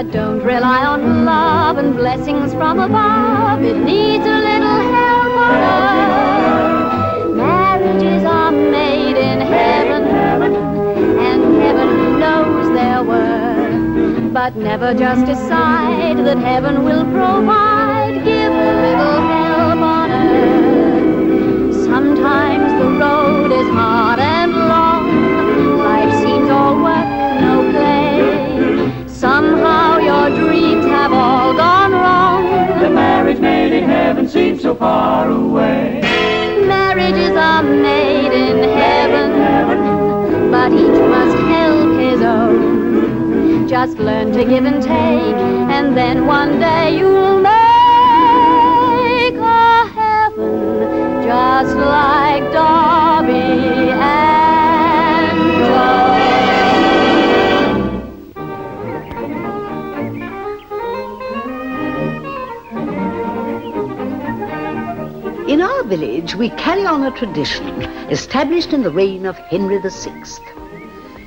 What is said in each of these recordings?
But don't rely on love and blessings from above. It needs a little help on earth. Marriages are made in heaven, and heaven knows their worth. But never just decide that heaven will provide. Give a little help on earth. Sometimes the road is hard and long. Life seems all work, no play. Somehow your dreams have all gone wrong. The marriage made in heaven seems so far away. Marriages are made in heaven, but each must help his own. Just learn to give and take, and then one day you'll make a heaven just like Darby and Joan. In our village, we carry on a tradition established in the reign of Henry VI.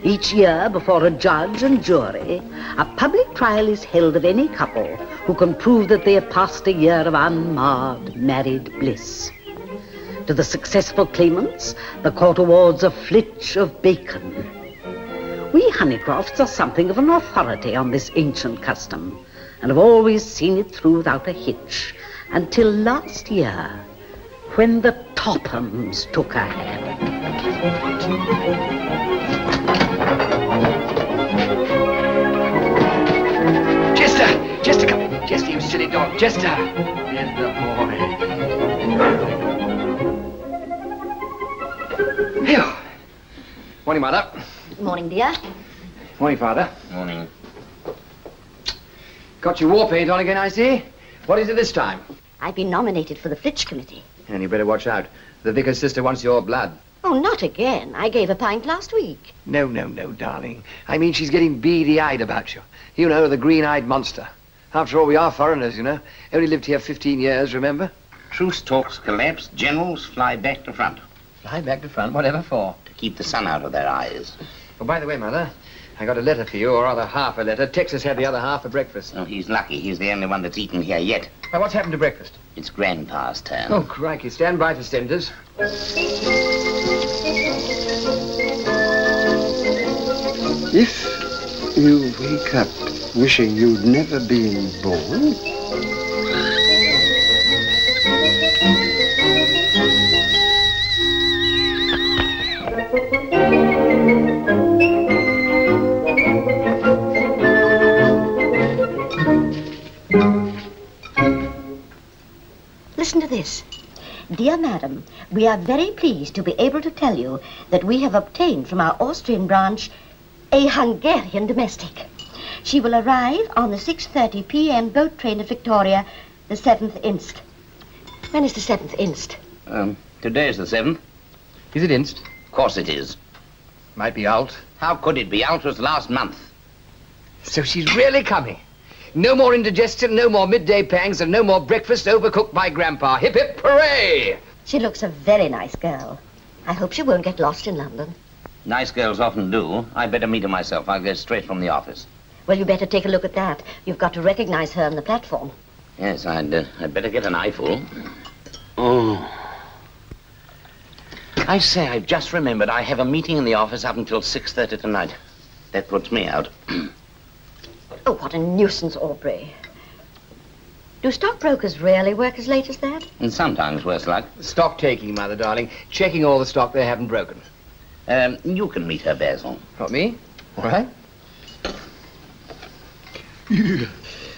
Each year, before a judge and jury, a public trial is held of any couple who can prove that they have passed a year of unmarred married bliss. To the successful claimants, the court awards a flitch of bacon. We Honeycrofts are something of an authority on this ancient custom, and have always seen it through without a hitch, until last year, when the Tophams took a hand. Chester, come in. Chester, you silly dog. Chester. And the boy. Here. Morning, Mother. Morning, dear. Morning, Father. Morning. Got your war paint on again, I see. What is it this time? I've been nominated for the Flitch Committee. And you better watch out. The vicar's sister wants your blood. Oh, not again. I gave a pint last week. No, darling. I mean, she's getting beady-eyed about you. You know, the green-eyed monster. After all, we are foreigners, you know. Only lived here 15 years, remember? Truce talks collapse, generals fly back to front. Fly back to front? Whatever for? To keep the sun out of their eyes. Oh, by the way, Mother, I got a letter for you, or rather half a letter. Texas had the other half for breakfast. Oh, he's lucky. He's the only one that's eaten here yet. Now, what's happened to breakfast? It's Grandpa's turn. Oh, crikey. Stand by for stenders. If you wake up wishing you'd never been born, Listen to this. Dear Madam, we are very pleased to be able to tell you that we have obtained from our Austrian branch a Hungarian domestic. She will arrive on the 6:30 p.m. boat train at Victoria, the 7th inst. When is the 7th inst? Today's the 7th. Is it inst? Of course it is. Might be out. How could it be? Out was last month. So she's really coming. No more indigestion, no more midday pangs, and no more breakfast overcooked by Grandpa. Hip, hip, hooray! She looks a very nice girl. I hope she won't get lost in London. Nice girls often do. I'd better meet her myself. I'll go straight from the office. Well, you better take a look at that. You've got to recognize her on the platform. Yes, I'd better get an eyeful. Oh. I say, I've just remembered I have a meeting in the office up until 6:30 tonight. That puts me out. Oh, what a nuisance, Aubrey. Do stockbrokers really work as late as that? And sometimes, worse luck. Stock taking, Mother, darling. Checking all the stock they haven't broken. You can meet her, Basil. Not me? All right.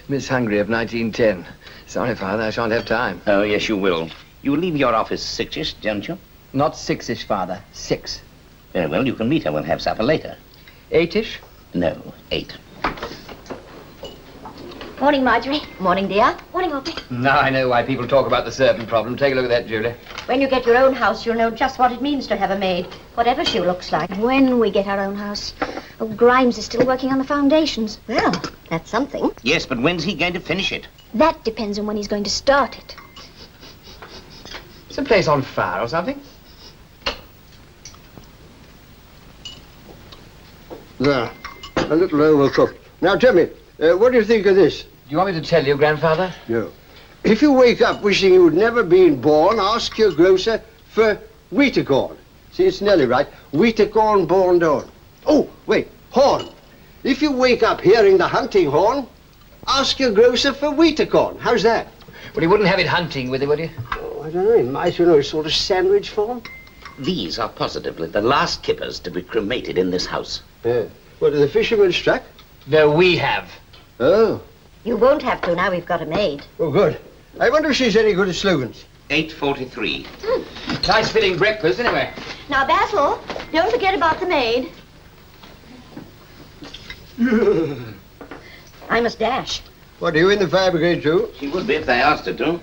Miss Hungry of 1910. Sorry, Father, I shan't have time. Oh, yes, you will. You leave your office 6-ish, don't you? Not 6-ish, Father. 6. Very well, you can meet her. We'll have supper later. 8-ish? No, 8. Morning, Marjorie. Morning, dear. Morning, Aubrey. Now I know why people talk about the servant problem. Take a look at that, Julie. When you get your own house, you'll know just what it means to have a maid, whatever she looks like. When we get our own house. Oh, Grimes is still working on the foundations. Well, that's something. Yes, but when's he going to finish it? That depends on when he's going to start it. Is the place on fire or something? There. A little overcooked. Now, tell me, What do you think of this? Do you want me to tell you, Grandfather? No. If you wake up wishing you'd never been born, ask your grocer for wheater corn. See, it's nearly right. Wheater corn, born dawn. Oh, wait, horn. If you wake up hearing the hunting horn, ask your grocer for wheater corn. How's that? Well, you wouldn't have it hunting with it, would you? Oh, I don't know. It might, a sort of sandwich form. These are positively the last kippers to be cremated in this house. What, are the fishermen struck? No, we have. Oh. You won't have to now we've got a maid. Oh, good. I wonder if she's any good at slogans. 8:43. Nice filling breakfast, anyway. Now, Basil, don't forget about the maid. I must dash. What, are you in the fire brigade, too? She would be if they asked her to.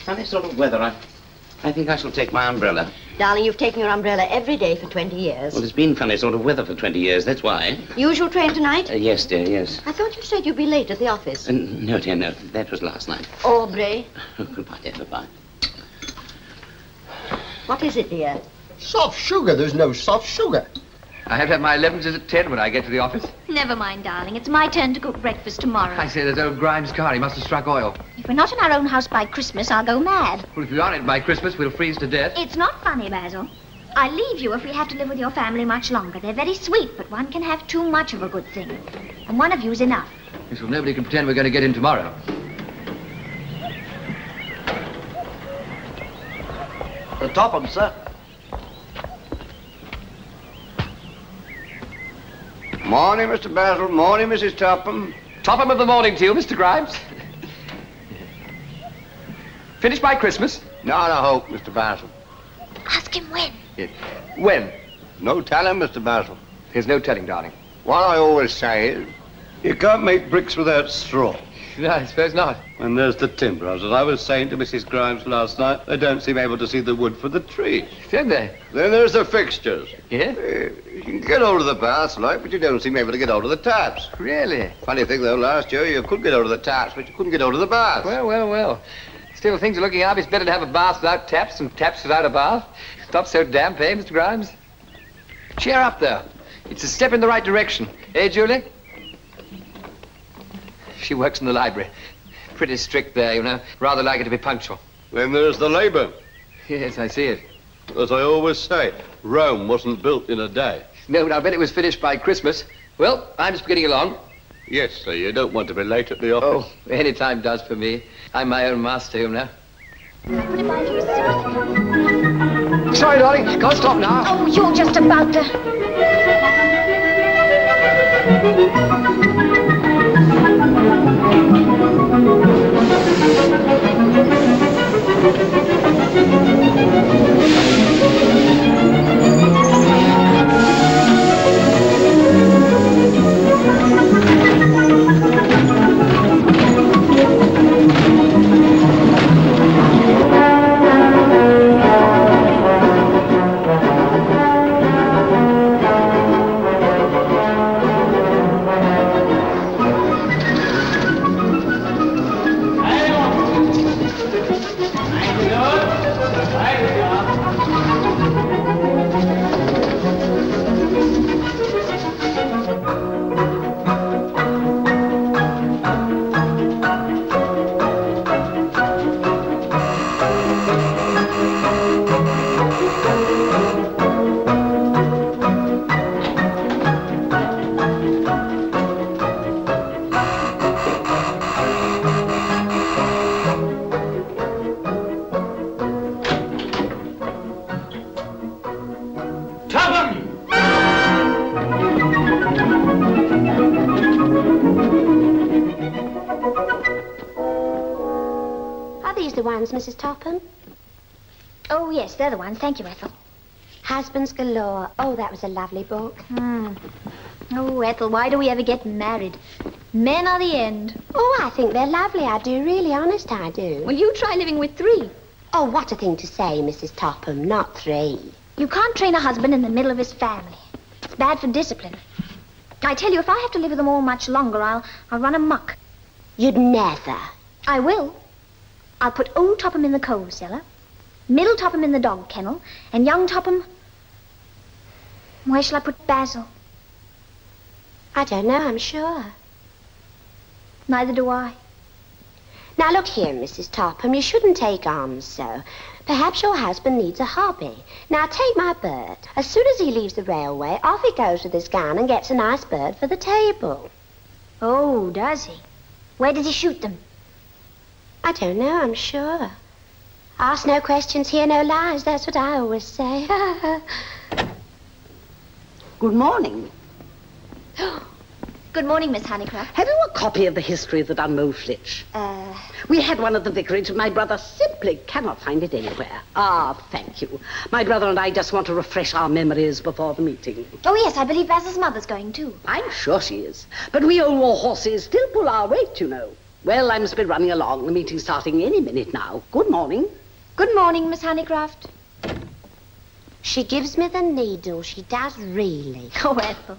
Funny sort of weather. I think I shall take my umbrella. Darling, you've taken your umbrella every day for 20 years. Well, it's been funny sort of weather for 20 years, that's why. Usual train tonight? Yes, dear, yes. I thought you said you'd be late at the office. No, dear, no. That was last night. Aubrey. Goodbye, dear, goodbye. What is it, dear? Soft sugar. There's no soft sugar. I have to have my 11s at 10 when I get to the office. Never mind, darling. It's my turn to cook breakfast tomorrow. I say, there's old Grimes' car. He must have struck oil. If we're not in our own house by Christmas, I'll go mad. Well, if we aren't by Christmas, we'll freeze to death. It's not funny, Basil. I leave you if we have to live with your family much longer. They're very sweet, but one can have too much of a good thing. And one of you's enough. Yes, well, nobody can pretend we're going to get in tomorrow. The Topham, sir. Morning, Mr. Basil. Morning, Mrs. Topham. Topham of the morning to you, Mr. Grimes. Finished by Christmas? Not a hope, Mr. Basil. Ask him when. Yes. When? No telling, Mr. Basil. There's no telling, darling. What I always say is, you can't make bricks without straw. No, I suppose not. And there's the timber. As I was saying to Mrs. Grimes last night, they don't seem able to see the wood for the trees. Don't they? Then there's the fixtures. Yeah? You can get hold of the baths, like, but you don't seem able to get hold of the taps. Really? Funny thing, though, last year you could get hold of the taps, but you couldn't get hold of the baths. Well. Still, things are looking up. It's better to have a bath without taps than taps without a bath. Stop so damp, eh, Mr. Grimes? Cheer up, though. It's a step in the right direction. Eh, Julie? She works in the library. Pretty strict there, you know. Rather like her to be punctual. Then there's the labor. Yes, I see it. As I always say, Rome wasn't built in a day. No, but I bet it was finished by Christmas. Well, I'm just getting along. Yes, sir, you don't want to be late at the office. Oh, any time does for me. I'm my own master, you know. What if I do something? Sorry, darling. Can't stop now. Oh, you're just about to... Mrs. Topham? Oh, yes, they're the ones. Thank you, Ethel. Husbands Galore. Oh, that was a lovely book. Oh, Ethel, why do we ever get married? Men are the end. Oh, I think they're lovely. I do, really honest, I do. Well, you try living with 3. Oh, what a thing to say, Mrs. Topham. Not 3. You can't train a husband in the middle of his family. It's bad for discipline. I tell you, if I have to live with them all much longer, I'll run amok. You'd never. I will. I'll put old Topham in the coal cellar, middle Topham in the dog kennel, and young Topham... Where shall I put Basil? I don't know, I'm sure. Neither do I. Now, look here, Mrs. Topham, you shouldn't take on so. Perhaps your husband needs a hobby. Now, take my bird. As soon as he leaves the railway, off he goes with his gun and gets a nice bird for the table. Oh, does he? Where does he shoot them? I don't know, I'm sure. Ask no questions, hear no lies. That's what I always say. Good morning. Good morning, Miss Honeycroft. Have you a copy of the history of the Dunmow Flitch? We had one at the vicarage, and my brother simply cannot find it anywhere. Ah, thank you. My brother and I just want to refresh our memories before the meeting. Oh, yes, I believe Basil's mother's going, too. I'm sure she is. But we old war horses still pull our weight, you know. Well, I must be running along. The meeting's starting any minute now. Good morning. Good morning, Miss Honeycroft. She gives me the needle. She does really. Oh, Ethel.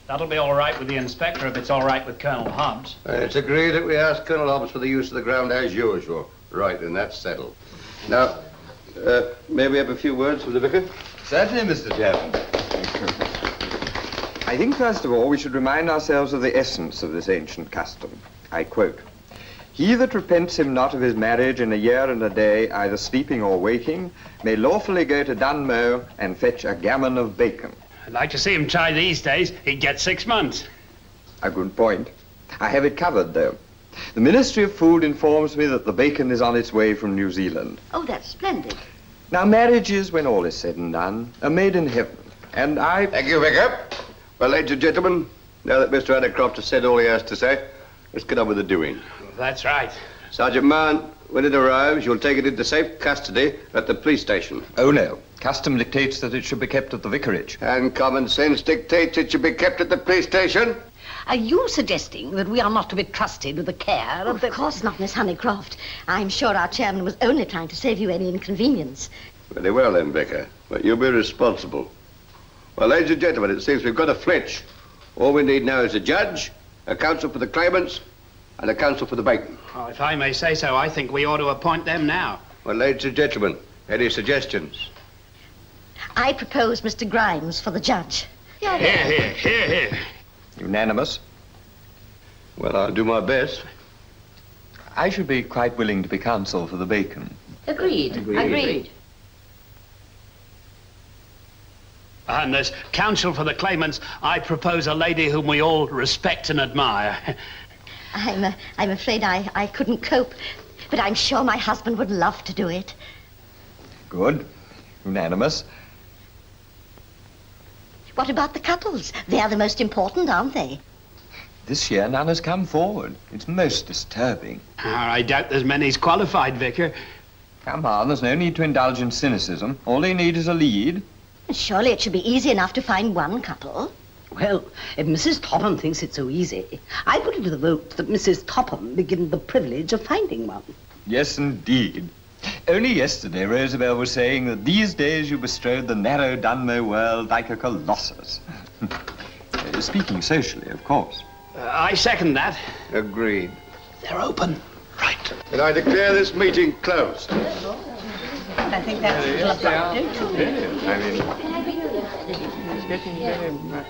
That'll be all right with the inspector if it's all right with Colonel Hobbs. It's agreed that we ask Colonel Hobbs for the use of the ground as usual. Right, and that's settled. Now, may we have a few words from the vicar? Certainly, Mr. Chairman. I think, first of all, we should remind ourselves of the essence of this ancient custom. I quote, "He that repents him not of his marriage in a year and a day, either sleeping or waking, may lawfully go to Dunmow and fetch a gammon of bacon." I'd like to see him try these days. He'd get 6 months. A good point. I have it covered, though. The Ministry of Food informs me that the bacon is on its way from New Zealand. Oh, that's splendid. Now, marriage is, when all is said and done, a maid in heaven. And I... Thank you, Vicar. Well, ladies and gentlemen, now that Mr. Honeycroft has said all he has to say, let's get on with the doing. That's right. Sergeant Mann, when it arrives, you'll take it into safe custody at the police station. Oh, no. Custom dictates that it should be kept at the vicarage. And common sense dictates it should be kept at the police station. Are you suggesting that we are not to be trusted with the care of the... Of course not, Miss Honeycroft. I'm sure our chairman was only trying to save you any inconvenience. Very well, then, Vicar. But you'll be responsible. Well, ladies and gentlemen, it seems we've got a flitch. All we need now is a judge, a counsel for the claimants, and a counsel for the bacon. Oh, if I may say so, I think we ought to appoint them now. Well, ladies and gentlemen, any suggestions? I propose Mr. Grimes for the judge. Here, here, here, here. Unanimous? Well, I'll do my best. I should be quite willing to be counsel for the bacon. Agreed. Agreed. And as counsel for the claimants, I propose a lady whom we all respect and admire. I'm afraid I couldn't cope, but I'm sure my husband would love to do it. Good. Unanimous. What about the couples? They're the most important, aren't they? This year, none has come forward. It's most disturbing. I doubt there's many as qualified, Vicar. Come on, there's no need to indulge in cynicism. All they need is a lead. Surely it should be easy enough to find one couple. Well, if Mrs. Topham thinks it so easy, I put it to the vote that Mrs. Topham be given the privilege of finding one. Yes, indeed. Only yesterday, Roosevelt was saying that these days you bestrode the narrow Dunmow world like a colossus. Speaking socially, of course. I second that. Agreed. They're open. Right. And I declare this meeting closed. I think that's a little abrupt, don't you? I mean, it's getting very much...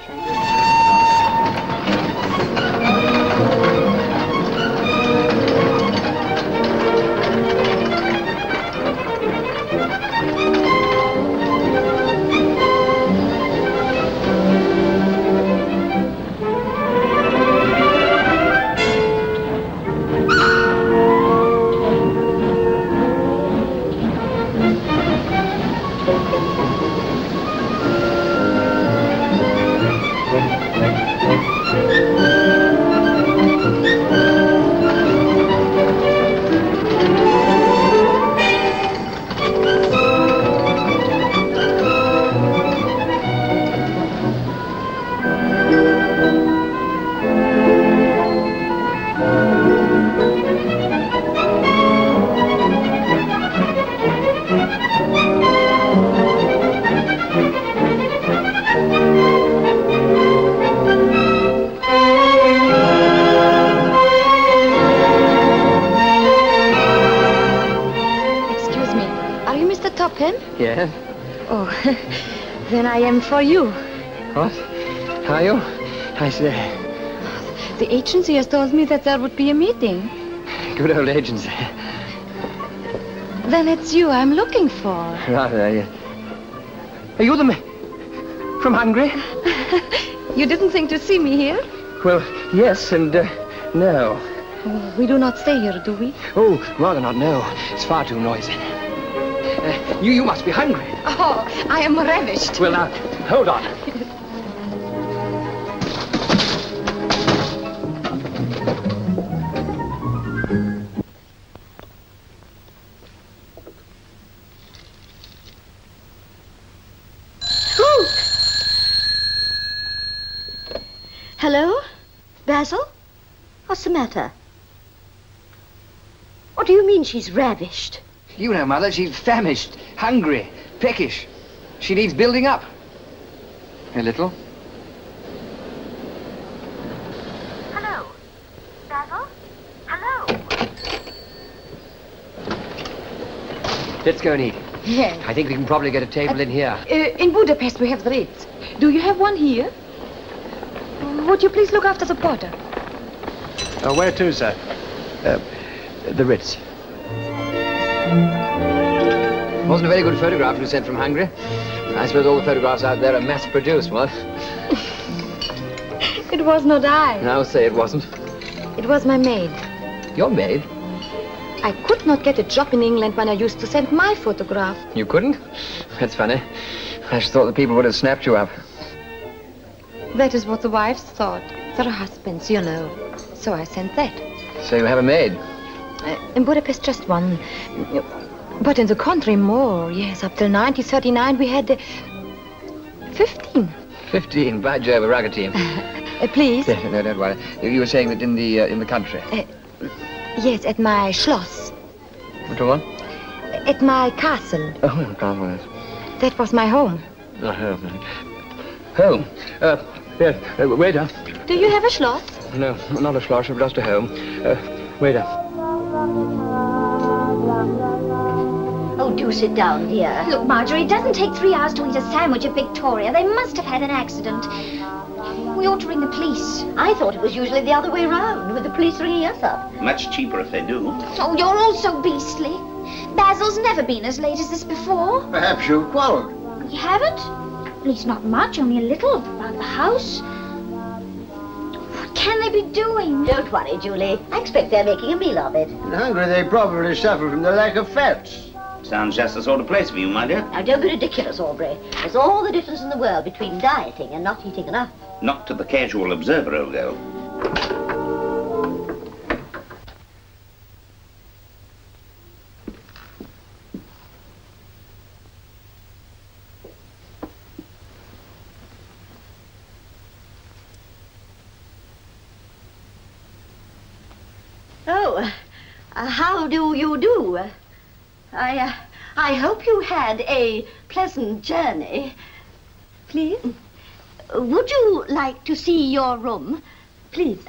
Yes? Oh, then I am for you. What? Are you? I say. The agency has told me that there would be a meeting. Good old agency. Then it's you I'm looking for. Rather, are you the man from Hungary? You didn't think to see me here? Well, yes and no. Oh, we do not stay here, do we? Oh, rather not, no. It's far too noisy. You must be hungry. Oh, I am ravished. Well, now, hold on. Hello? Basil? What's the matter? What do you mean she's ravished? You know, Mother, she's famished, hungry, peckish. She needs building up. A little. Hello? Basil? Hello? Let's go and eat. Yes. I think we can probably get a table in here. In Budapest we have the Ritz. Do you have one here? Would you please look after the porter? Where to, sir? The Ritz. Wasn't a very good photograph you sent from Hungary. I suppose all the photographs out there are mass-produced, what? It was not I. I'll say it wasn't. It was my maid. Your maid? I could not get a job in England when I used to send my photograph. You couldn't? That's funny. I just thought the people would have snapped you up. That is what the wives thought. Their husbands, you know. So I sent that. So you have a maid? In Budapest, just one. But in the country, more. Yes, up till 1939, we had 15. 15? By Jove, a rugger team. Please? No, don't worry. You were saying that in the country? Yes, at my Schloss. What one? At my castle. Oh, castle, yes. That was my home. Home? Yes, waiter. Do you have a Schloss? No, not a Schloss, just a home. Waiter. Oh, do sit down, dear. Look, Marjorie, it doesn't take 3 hours to eat a sandwich at Victoria. They must have had an accident. We ought to ring the police. I thought it was usually the other way round, with the police ringing us up. Much cheaper if they do. Oh, you're all so beastly. Basil's never been as late as this before. Perhaps you quarreled. We haven't? At least not much, only a little around the house. What can they be doing? Don't worry, Julie. I expect they're making a meal of it. In Hungary, they probably suffer from the lack of fats. Sounds just the sort of place for you, my dear. Now, don't be ridiculous, Aubrey. There's all the difference in the world between dieting and not eating enough. Not to the casual observer, old girl. Oh, how do you do? I hope you had a pleasant journey. Please? Would you like to see your room? Please.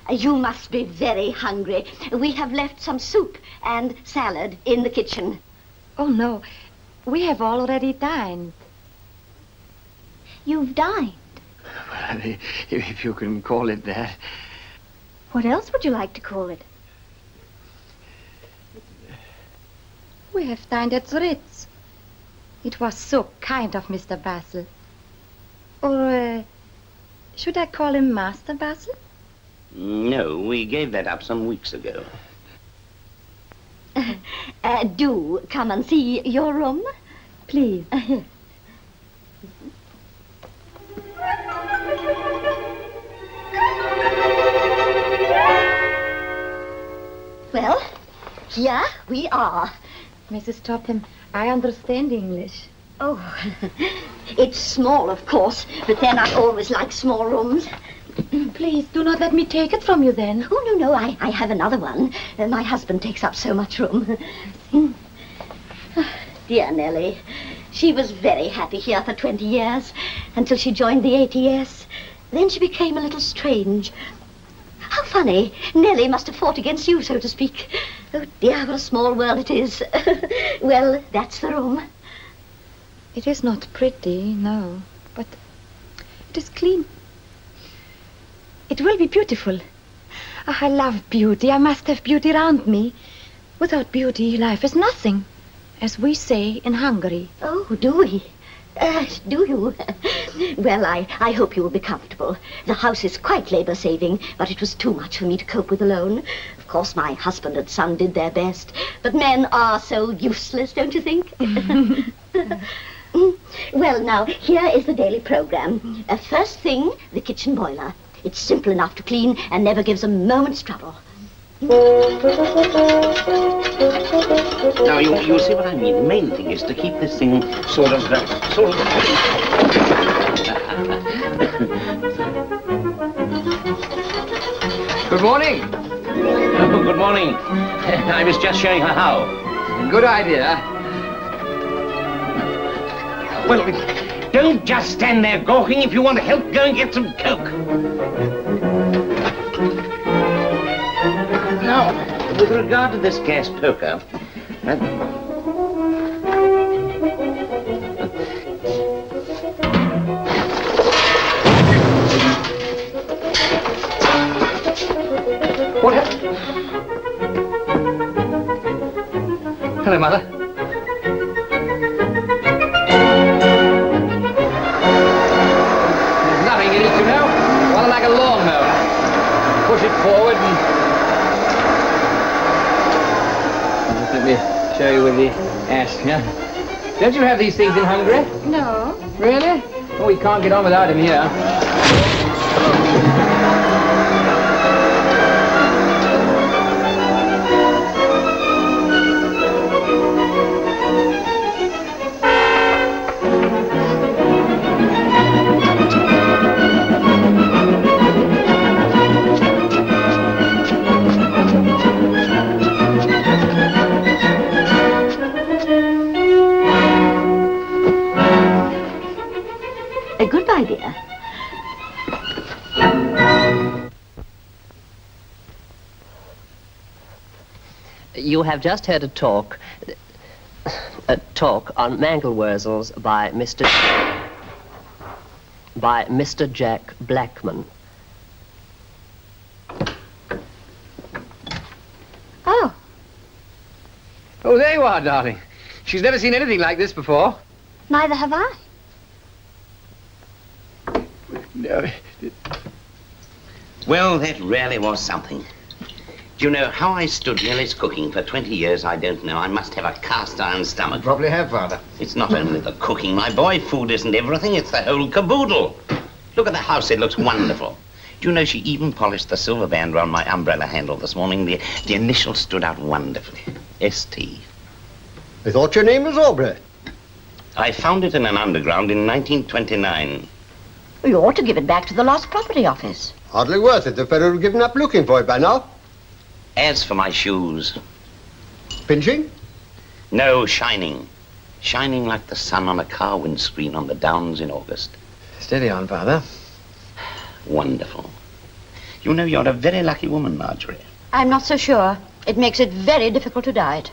You must be very hungry. We have left some soup and salad in the kitchen. Oh, no. We have already dined. You've dined? Well, if you can call it that. What else would you like to call it? We have dined at the Ritz. It was so kind of Mr. Basil. Or, should I call him Master Basil? No, we gave that up some weeks ago. Do come and see your room, please. Well, here we are. Mrs. Topham, I understand English. Oh, it's small, of course, but then I always like small rooms. Please, do not let me take it from you then. Oh, no, I have another one. My husband takes up so much room. Dear Nellie, she was very happy here for 20 years, until she joined the ATS. Then she became a little strange. How funny. Nellie must have fought against you, so to speak. Oh, dear, what a small world it is. Well, that's the room. It is not pretty, no, but it is clean. It will be beautiful. Oh, I love beauty. I must have beauty around me. Without beauty, life is nothing, as we say in Hungary. Oh, do we? Do you? Well, I hope you will be comfortable. The house is quite labor-saving, but it was too much for me to cope with alone. Of course, my husband and son did their best, but men are so useless, don't you think? Well, now, here is the daily program. First thing, the kitchen boiler. It's simple enough to clean and never gives a moment's trouble. Now, you'll see what I mean. The main thing is to keep this thing sort of... Good morning. Oh, good morning. I was just showing her how. Good idea. Well, don't just stand there gawking. If you want to help, go and get some Coke. Now, with regard to this gas poker, what happened? Hello, Mother. There's nothing in it, you know. Rather like a lawnmower. Push it forward and... Let me show you with the ash, yeah? Don't you have these things in Hungary? No. Really? Oh, we can't get on without him here. A good idea. You have just heard a talk on Mangelwurzels by Mr. Jack Blackman. Oh. Oh, there you are, darling. She's never seen anything like this before. Neither have I. No. well, that really was something. Do you know how I stood Nellie's cooking for 20 years? I don't know. I must have a cast-iron stomach. Probably have, Father. It's not only the cooking, my boy. Food isn't everything. It's the whole caboodle. Look at the house. It looks wonderful. Do you know she even polished the silver band around my umbrella handle this morning? The initials stood out wonderfully. S.T. I thought your name was Aubrey. I found it in an underground in 1929. You ought to give it back to the lost property office. Hardly worth it. The fellow would have given up looking for it by now. As for my shoes... Pinching? No, shining. Shining like the sun on a car windscreen on the downs in August. Steady on, Father. Wonderful. You know, you're a very lucky woman, Marjorie. I'm not so sure. It makes it very difficult to diet.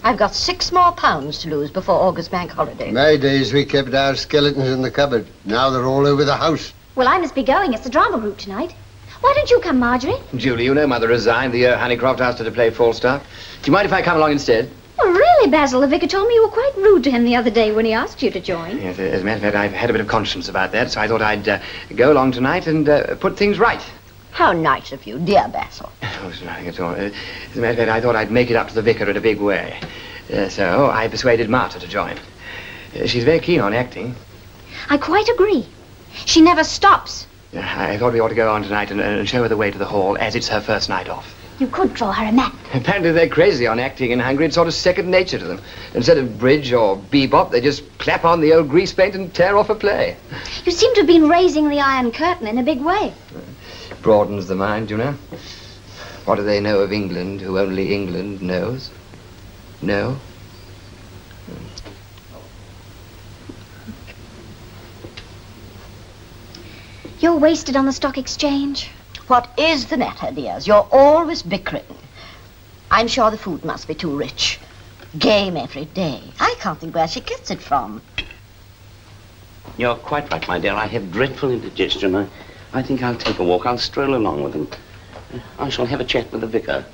I've got 6 more pounds to lose before August bank holiday. My days we kept our skeletons in the cupboard. Now they're all over the house. Well, I must be going. It's the drama group tonight. Why don't you come, Marjorie? Julie, you know Mother resigned the year Honeycroft asked her to play Falstaff. Do you mind if I come along instead? Well, really, Basil, the vicar told me you were quite rude to him the other day when he asked you to join. Yes, as a matter of fact, I've had a bit of conscience about that, so I thought I'd go along tonight and put things right. How nice of you, dear Basil. Oh, it's nothing at all. As a matter of fact, I thought I'd make it up to the vicar in a big way. So I persuaded Martha to join. She's very keen on acting. I quite agree. She never stops. I thought we ought to go on tonight and show her the way to the hall, as it's her first night off. You could draw her a map. Apparently they're crazy on acting in Hungary. It's sort of second nature to them. Instead of bridge or bebop, they just clap on the old grease paint and tear off a play. You seem to have been raising the Iron Curtain in a big way. Broadens the mind, you know. What do they know of England who only England knows? No? You're wasted on the stock exchange. What is the matter, dears? You're always bickering. I'm sure the food must be too rich. Game every day. I can't think where she gets it from. You're quite right, my dear. I have dreadful indigestion. I think I'll take a walk. I'll stroll along with them. I shall have a chat with the vicar.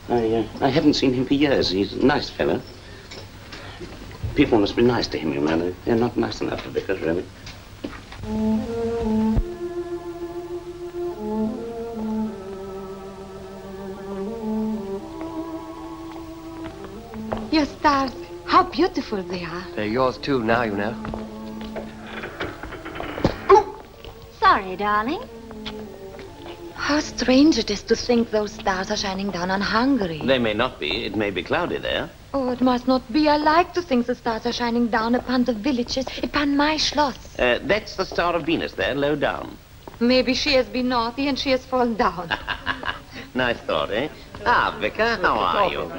I haven't seen him for years. He's a nice fellow. People must be nice to him, you know. They're not nice enough to vicars, really. Your stars, how beautiful they are. They're yours too now, you know. Sorry, darling. How strange it is to think those stars are shining down on Hungary. They may not be. It may be cloudy there. Oh, it must not be. I like to think the stars are shining down upon the villages, upon my Schloss. That's the Star of Venus there, low down. Maybe she has been naughty and she has fallen down. Nice thought, eh? Ah, Vicar, how are you?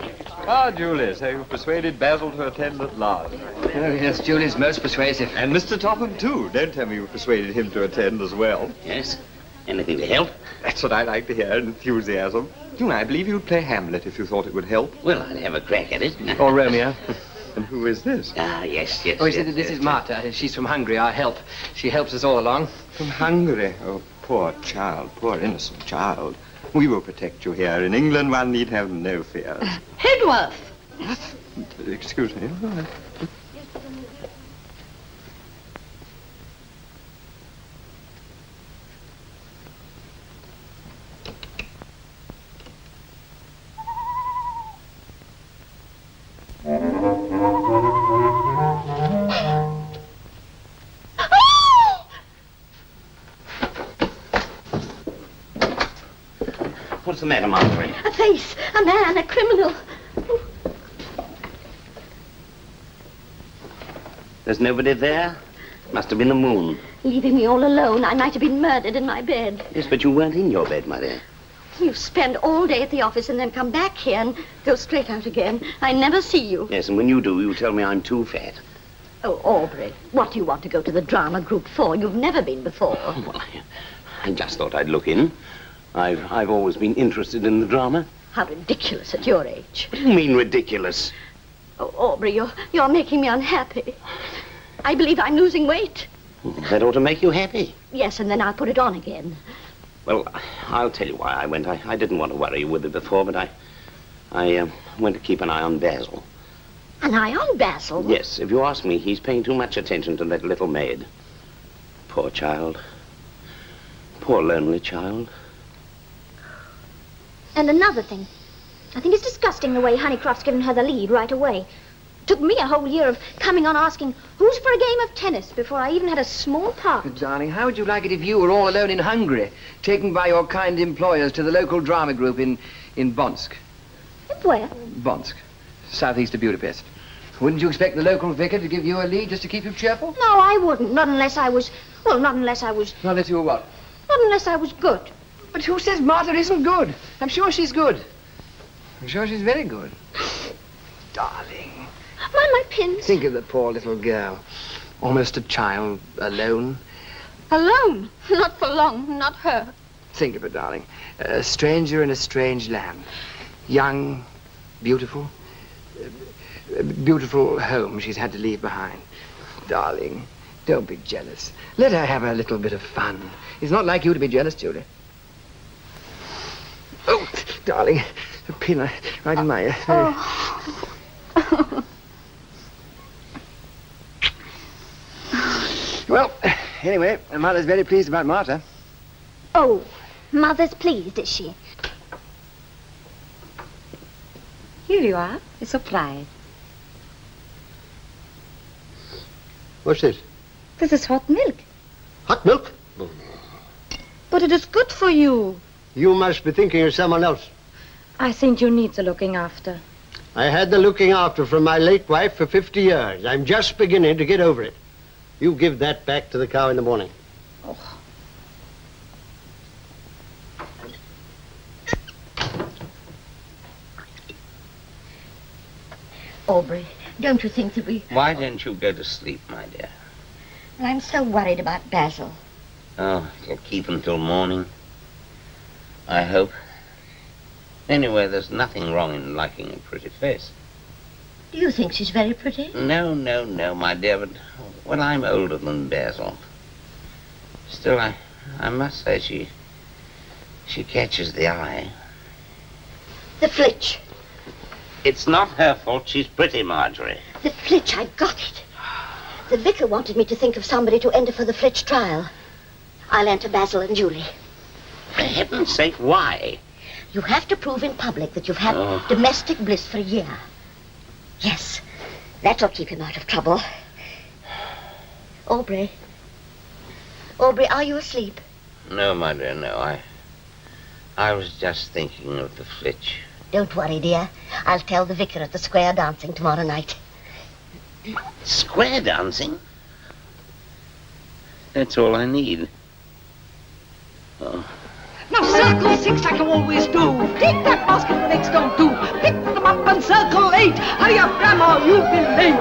Ah, Julie, so you've persuaded Basil to attend at last. Oh, yes, Julie's most persuasive. And Mr. Topham, too. Don't tell me you've persuaded him to attend as well. Yes. Anything to help? That's what I like to hear, enthusiasm. Julie, I believe you'd play Hamlet if you thought it would help. Well, I'd have a crack at it. Or Romeo. And who is this? Ah, yes. Oh, this is Marta. She's from Hungary, our help. She helps us all along. From Hungary? Oh, poor child, poor innocent child. We will protect you here. In England, one need have no fears. Hedworth! Excuse me. What's the matter, Marjorie? A face, a man, a criminal. There's nobody there? Must have been the moon. Leaving me all alone, I might have been murdered in my bed. Yes, but you weren't in your bed, my dear. You spend all day at the office and then come back here and go straight out again. I never see you. Yes, and when you do, you tell me I'm too fat. Oh, Aubrey, what do you want to go to the drama group for? You've never been before. Well, I just thought I'd look in. I've always been interested in the drama. How ridiculous at your age. What do you mean ridiculous? Oh, Aubrey, you're making me unhappy. I believe I'm losing weight. That ought to make you happy. Yes, and then I'll put it on again. Well, I'll tell you why I went. I didn't want to worry you with it before, but I went to keep an eye on Basil. An eye on Basil? Yes, if you ask me, he's paying too much attention to that little maid. Poor child. Poor lonely child. And another thing. I think it's disgusting the way Honeycroft's given her the lead right away. Took me a whole year of coming on asking, who's for a game of tennis, before I even had a small part. Darling, how would you like it if you were all alone in Hungary, taken by your kind employers to the local drama group in Bonsk? Where? Bonsk, southeast of Budapest. Wouldn't you expect the local vicar to give you a lead just to keep you cheerful? No, I wouldn't. Not unless I was... Well, not unless I was... Not unless you were what? Not unless I was good. But who says Martha isn't good? I'm sure she's good. I'm sure she's very good. Darling. Mind my pins. Think of the poor little girl. Almost a child, alone. Alone? Not for long, not her. Think of it, darling. A stranger in a strange land. Young, beautiful. Beautiful home she's had to leave behind. Darling, don't be jealous. Let her have a little bit of fun. It's not like you to be jealous, Julie. Oh, darling, a pin right in my ear. Oh. Well, anyway, Mother's very pleased about Martha. Oh, Mother's pleased, is she? Here you are, a surprise. What's this? This is hot milk. Hot milk? But it is good for you. You must be thinking of someone else. I think you need the looking after. I had the looking after from my late wife for 50 years. I'm just beginning to get over it. You give that back to the cow in the morning. Oh. Aubrey, don't you think that we... Why don't you go to sleep, my dear? Well, I'm so worried about Basil. Oh, you'll keep until morning. I hope. Anyway, there's nothing wrong in liking a pretty face. Do you think she's very pretty? No, my dear, but, well, I'm older than Basil. Still, I must say She catches the eye. The flitch. It's not her fault she's pretty, Marjorie. The flitch, I got it. The vicar wanted me to think of somebody to enter for the flitch trial. I'll enter Basil and Julie. For heaven's sake, why? You have to prove in public that you've had domestic bliss for a year. Yes, that'll keep him out of trouble. Aubrey. Aubrey, are you asleep? No, my dear, no. I was just thinking of the flitch. Don't worry, dear. I'll tell the vicar at the square dancing tomorrow night. Square dancing? That's all I need. Oh. Now circle 6 like you always do. Take that basket the next don't do. Pick them up and circle 8. Hurry up, Grandma, you'll be late.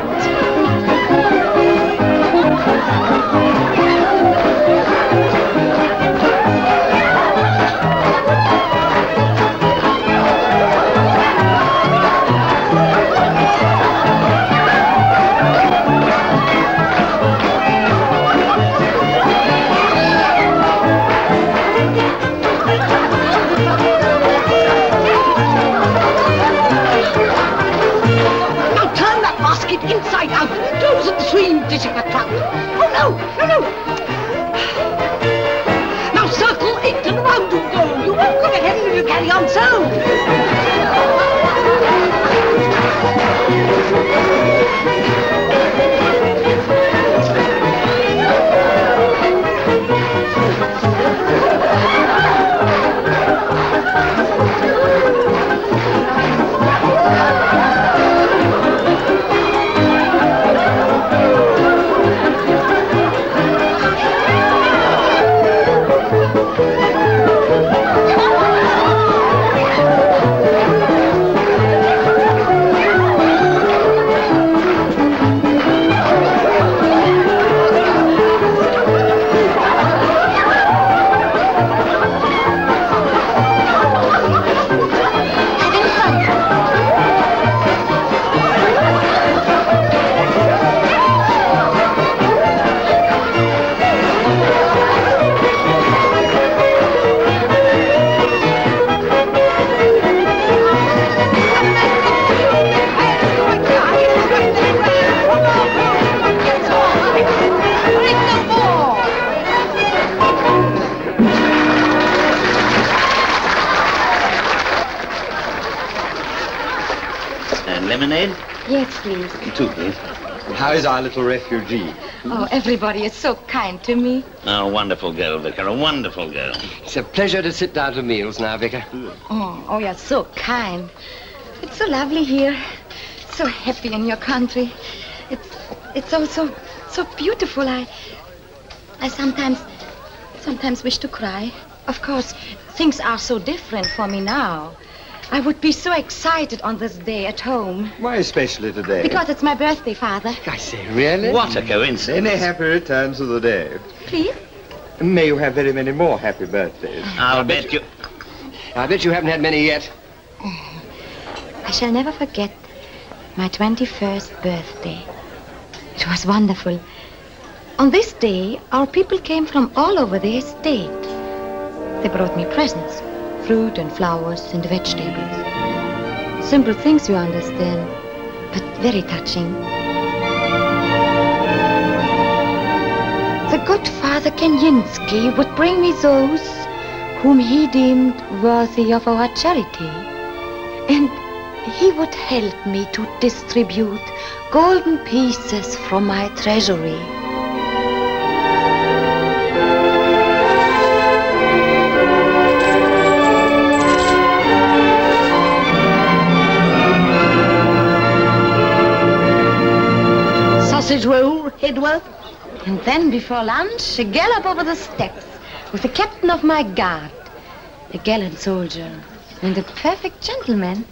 Inside out, toes in the stream, dishing a trout. Oh no, no, no! Now circle 8 and round you go. You won't come ahead if you carry on so. Lemonade? Yes, please. 2, please. How is our little refugee? Oh, everybody is so kind to me. Oh, a wonderful girl, Vicar, a wonderful girl. It's a pleasure to sit down to meals now, Vicar. Oh, you're so kind. It's so lovely here. So happy in your country. It's all so beautiful. I sometimes wish to cry. Of course, things are so different for me now. I would be so excited on this day at home. Why especially today? Because it's my birthday, Father. I say, really? What a coincidence. Any happy returns of the day. Please? May you have very many more happy birthdays. I'll bet you... I bet you haven't had many yet. I shall never forget my 21st birthday. It was wonderful. On this day, our people came from all over the estate. They brought me presents. Fruit and flowers and vegetables. Simple things, you understand, but very touching. The good Father Kenyinsky would bring me those whom he deemed worthy of our charity. And he would help me to distribute golden pieces from my treasury. Sausage roll, Edward. And then before lunch, a gallop over the steppes with the captain of my guard, a gallant soldier and a perfect gentleman.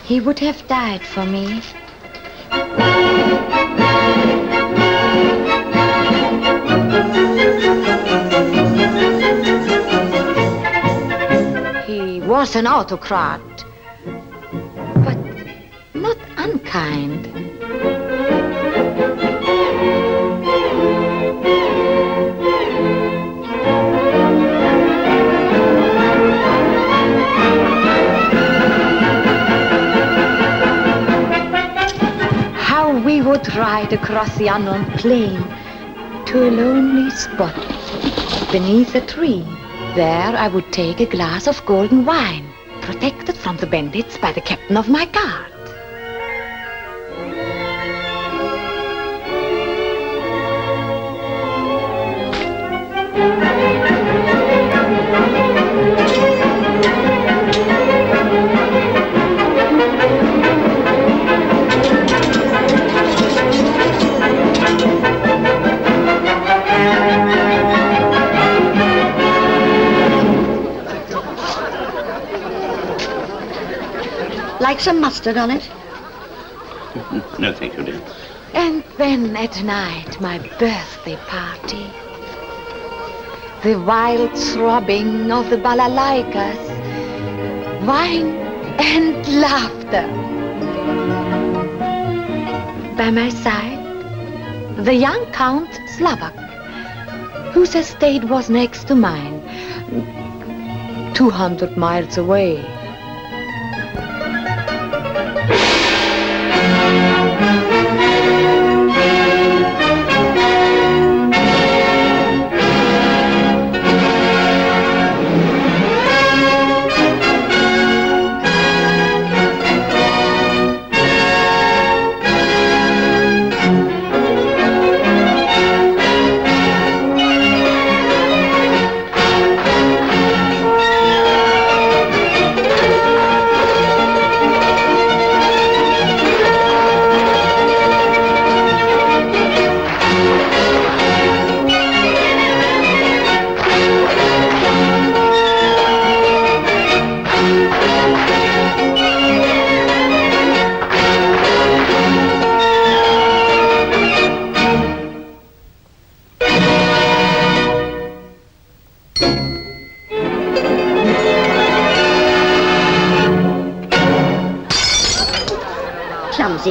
He would have died for me. He was an autocrat, but not unkind. would ride across the unknown plain to a lonely spot beneath a tree. There I would take a glass of golden wine, protected from the bandits by the captain of my guard. Like some mustard on it? No, thank you, dear. And then at night, my birthday party. The wild throbbing of the balalaikas, wine and laughter. By my side, the young Count Slavak, whose estate was next to mine, 200 miles away.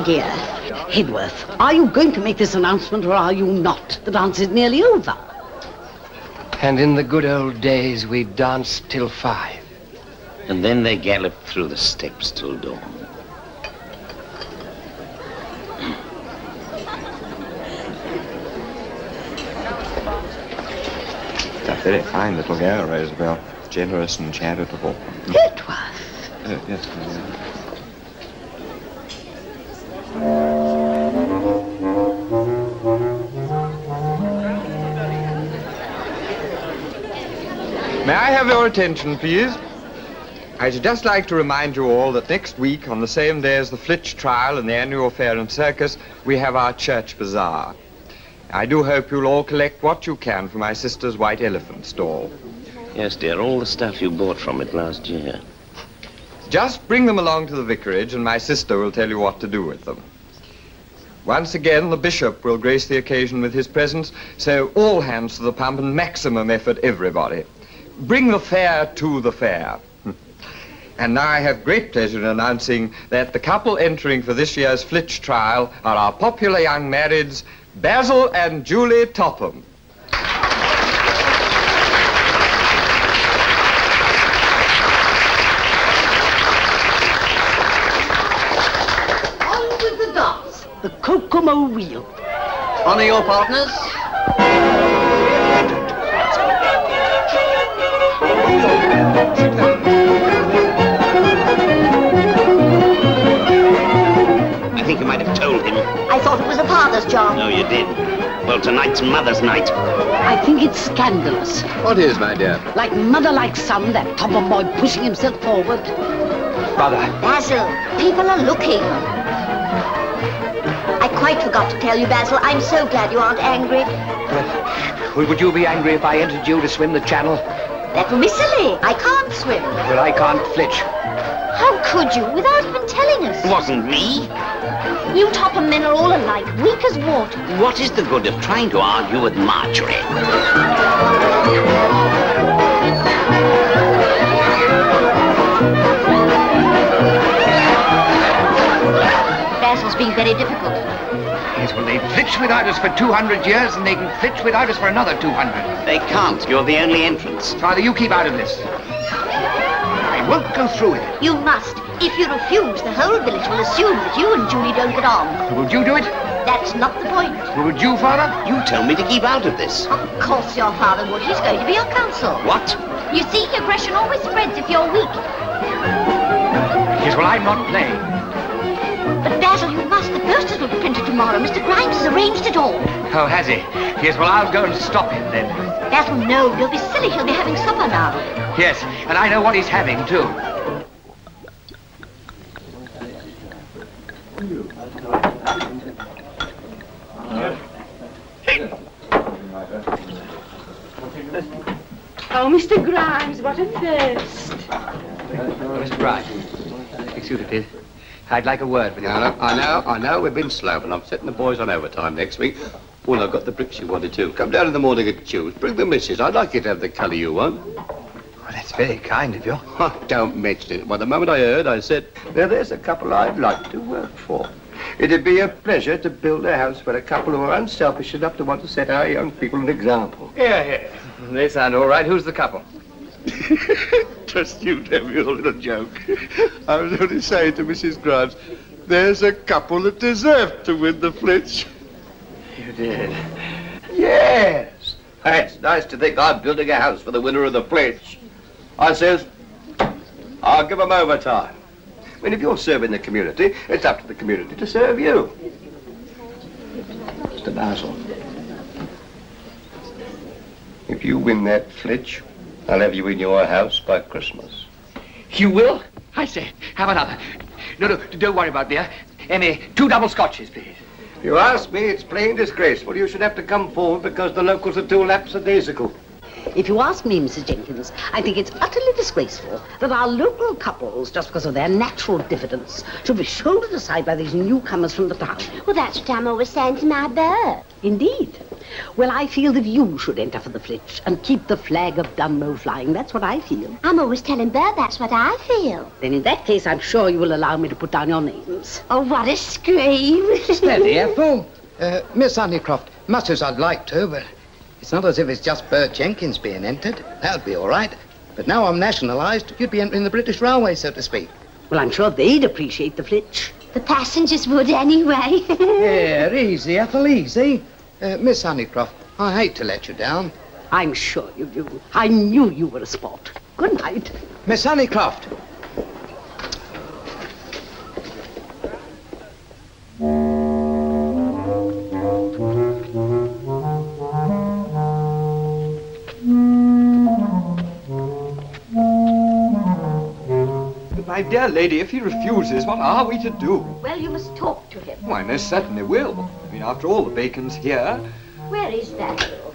Dear. Hidworth, are you going to make this announcement or are you not? The dance is nearly over. And in the good old days, we danced till 5. And then they galloped through the steppes till dawn. A very fine little girl, Roosevelt. Generous and charitable. Hidworth. Oh, yes, May I have your attention, please? I should just like to remind you all that next week, on the same day as the Flitch trial and the annual fair and circus, we have our church bazaar. I do hope you'll all collect what you can for my sister's white elephant stall. Yes, dear, all the stuff you bought from it last year. Just bring them along to the vicarage and my sister will tell you what to do with them. Once again, the bishop will grace the occasion with his presence, so all hands to the pump and maximum effort, everybody. Bring the fair to the fair. And now I have great pleasure in announcing that the couple entering for this year's Flitch trial are our popular young marrieds, Basil and Julie Topham. On with the dance, the Kokomo wheel. Honor your partners. I think you might have told him. I thought it was a father's job. No, you did. Well, tonight's Mother's Night. I think it's scandalous. What is, my dear? Like mother, like son, that Topham boy pushing himself forward. Brother. Basil, people are looking. I quite forgot to tell you, Basil, I'm so glad you aren't angry. Would you be angry if I entered you to swim the channel? That would be silly. I can't swim. Well, I can't flitch. How could you, without even telling us? It wasn't me. You Topham men are all alike, weak as water. What is the good of trying to argue with Marjorie? Basil's being very difficult. Yes, well, they've flitched without us for 200 years, and they can flitch without us for another 200. They can't. You're the only entrance. Father, you keep out of this. I won't go through with it. You must. If you refuse, the whole village will assume that you and Julie don't get on. Would you do it? That's not the point. Would you, Father? You told me to keep out of this. Of course your father would. He's going to be your counsel. What? You see, aggression always spreads if you're weak. Yes, well, I'm not playing. But Basil, you must. The posters will be printed tomorrow. Mr. Grimes has arranged it all. Oh, has he? Yes, well, I'll go and stop him then. Basil, no, you'll be silly. He'll be having supper now. Yes, and I know what he's having, too. Oh, Mr. Grimes, what a thirst. Mr. Bright, excuse me, please. I'd like a word with you. I know, we've been slow, but I'm setting the boys on overtime next week. Well, I've got the bricks you wanted to. Come down in the morning and choose. Bring the missus. I'd like you to have the colour you want. Well, that's very kind of you. Don't mention it. Well, the moment I heard, I said, now, there's a couple I'd like to work for. It'd be a pleasure to build a house for a couple who are unselfish enough to want to set our young people an example. Yeah. They sound all right. Who's the couple? Just you to have your little joke. I was only saying to Mrs. Grimes, there's a couple that deserve to win the flitch. You did? Yes. It's nice to think I'm building a house for the winner of the flitch. I says, I'll give them overtime. I mean, if you're serving the community, it's up to the community to serve you. Mr. Basil, if you win that flitch, I'll have you in your house by Christmas. You will? I say, have another. No, don't worry about beer. Emmy, 2 double scotches, please. You ask me, it's plain disgraceful. You should have to come forward because the locals are too lapsadaisical. If you ask me, Mrs. Jenkins, I think it's utterly disgraceful that our local couples, just because of their natural diffidence, should be shouldered aside by these newcomers from the town. Well, that's what I'm always saying to my bird. Indeed. Well, I feel that you should enter for the flitch and keep the flag of Dunmow flying. That's what I feel. I'm always telling Bird that's what I feel. Then in that case, I'm sure you will allow me to put down your names. Oh, what a scream. Steady, Ethel. Miss Honeycroft, much as I'd like to, but it's not as if it's just Bert Jenkins being entered. That'd be all right. But now I'm nationalised, you'd be entering the British Railway, so to speak. Well, I'm sure they'd appreciate the flitch. The passengers would anyway. Yeah, easy, Ethel, easy. Miss Honeycroft, I hate to let you down. I'm sure you do. I knew you were a sport. Good night. Miss Honeycroft. My dear lady, if he refuses, what are we to do? Well, you must talk to him. Why, I certainly will. I mean, after all, the bacon's here. Where is Basil?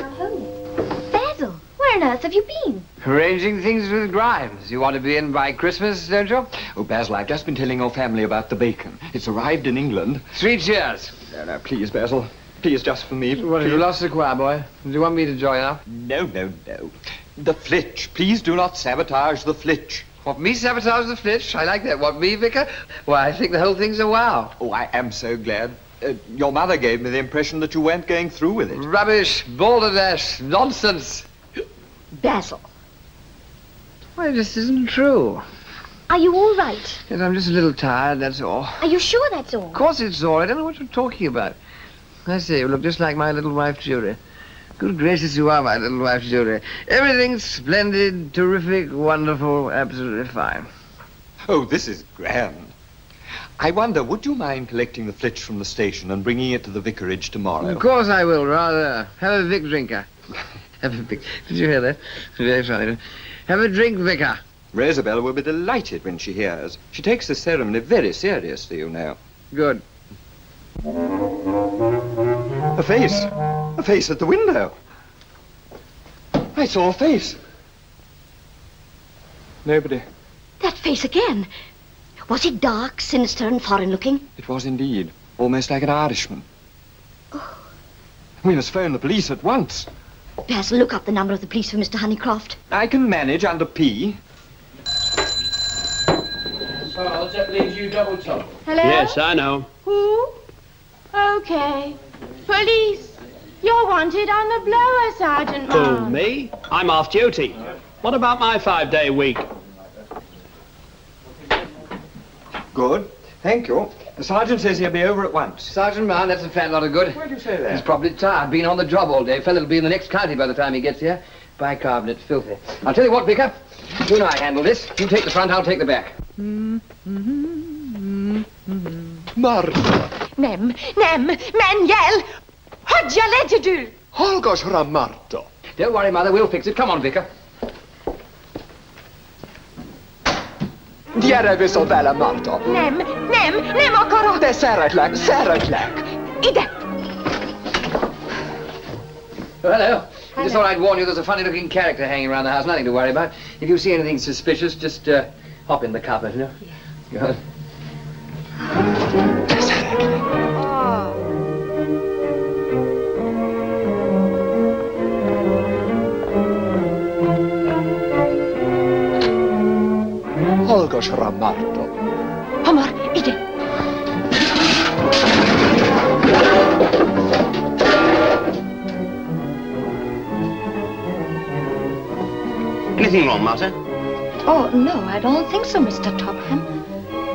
Basil, where on earth have you been? Arranging things with Grimes. You want to be in by Christmas, don't you? Oh, Basil, I've just been telling your family about the bacon. It's arrived in England. 3 cheers. No, please, Basil. Please, just for me. What, have you lost the choir, boy? Do you want me to join up? No. The flitch. Please do not sabotage the flitch. What, me sabotage the flitch? I like that. What, me, Vicar? Why, I think the whole thing's a wow. Oh, I am so glad. Your mother gave me the impression that you weren't going through with it. Rubbish, balderdash, nonsense. Basil. Why, this isn't true. Are you all right? Yes, I'm just a little tired, that's all. Are you sure that's all? Of course it's all. I don't know what you're talking about. I say, you look just like my little wife, Judy. Good gracious, you are my little wife, Judy. Everything's splendid, terrific, wonderful, absolutely fine. Oh, this is grand. I wonder, would you mind collecting the flitch from the station and bringing it to the vicarage tomorrow? Of course I will, rather. Have a Vic drinker. Have a Vic. Did you hear that? Very funny. Have a drink, Vicar. Rosabelle will be delighted when she hears. She takes the ceremony very seriously, you know. Good. A face. A face at the window. I saw a face. Nobody. That face again. Was it dark, sinister, and foreign-looking? It was indeed. Almost like an Irishman. Oh. We must phone the police at once. Basil, look up the number of the police for Mr. Honeycroft. I can manage under P. Charles, that leaves you double top. Hello? Yes, I know. Who? Okay. Police. You're wanted on the blower, Sergeant Who, Mom. me? I'm off duty. What about my 5-day week? Good. Thank you. The sergeant says he'll be over at once. Sergeant, man, that's a fat lot of good. Why do you say that? He's probably tired, been on the job all day. Fella'll be in the next county by the time he gets here. Bicarbonate, filthy. I'll tell you what, Vicar. You and I handle this. You take the front, I'll take the back. Marta. Nem, Manuel! Hodja ledger du! Hallgarsra Marta. Don't worry, Mother, we'll fix it. Come on, Vicar. Gyere vissza vele, Marta. Nem akarok! De szeretlek. Ide! Oh, hello. I just thought I'd warn you there's a funny-looking character hanging around the house. Nothing to worry about. If you see anything suspicious, just hop in the cupboard, you know? Yeah. Go on. Hallgarsra Marta. Hamar, ide! Anything wrong, Martha? Oh, no, I don't think so, Mr. Topham.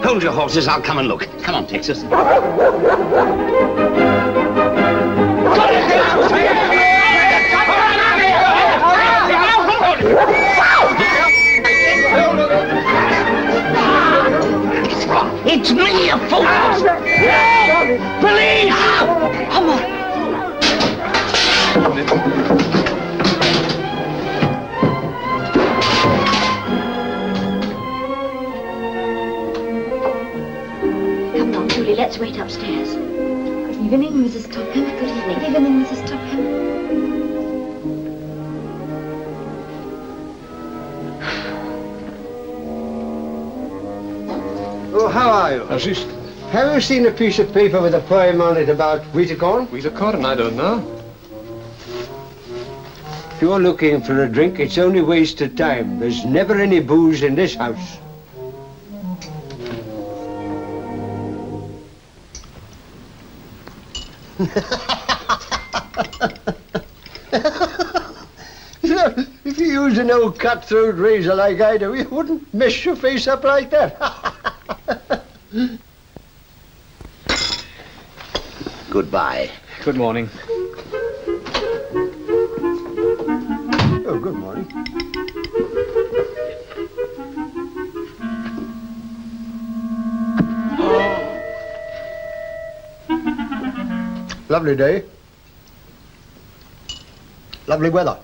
Hold your horses, I'll come and look. Come on, Texas. It's me, you fools! Police! Come on. Come on, Julie, let's wait upstairs. Good evening, Mrs. Topham. Good evening. Good evening, Mrs. Topham. Oh, how are you? Just Have you seen a piece of paper with a poem on it about wheat corn? wheat corn, I don't know. If you're looking for a drink, it's only waste of time. There's never any booze in this house. If you used an old cutthroat razor like I do, you wouldn't mess your face up like that. Goodbye. Good morning. Oh, good morning. Lovely day. Lovely weather.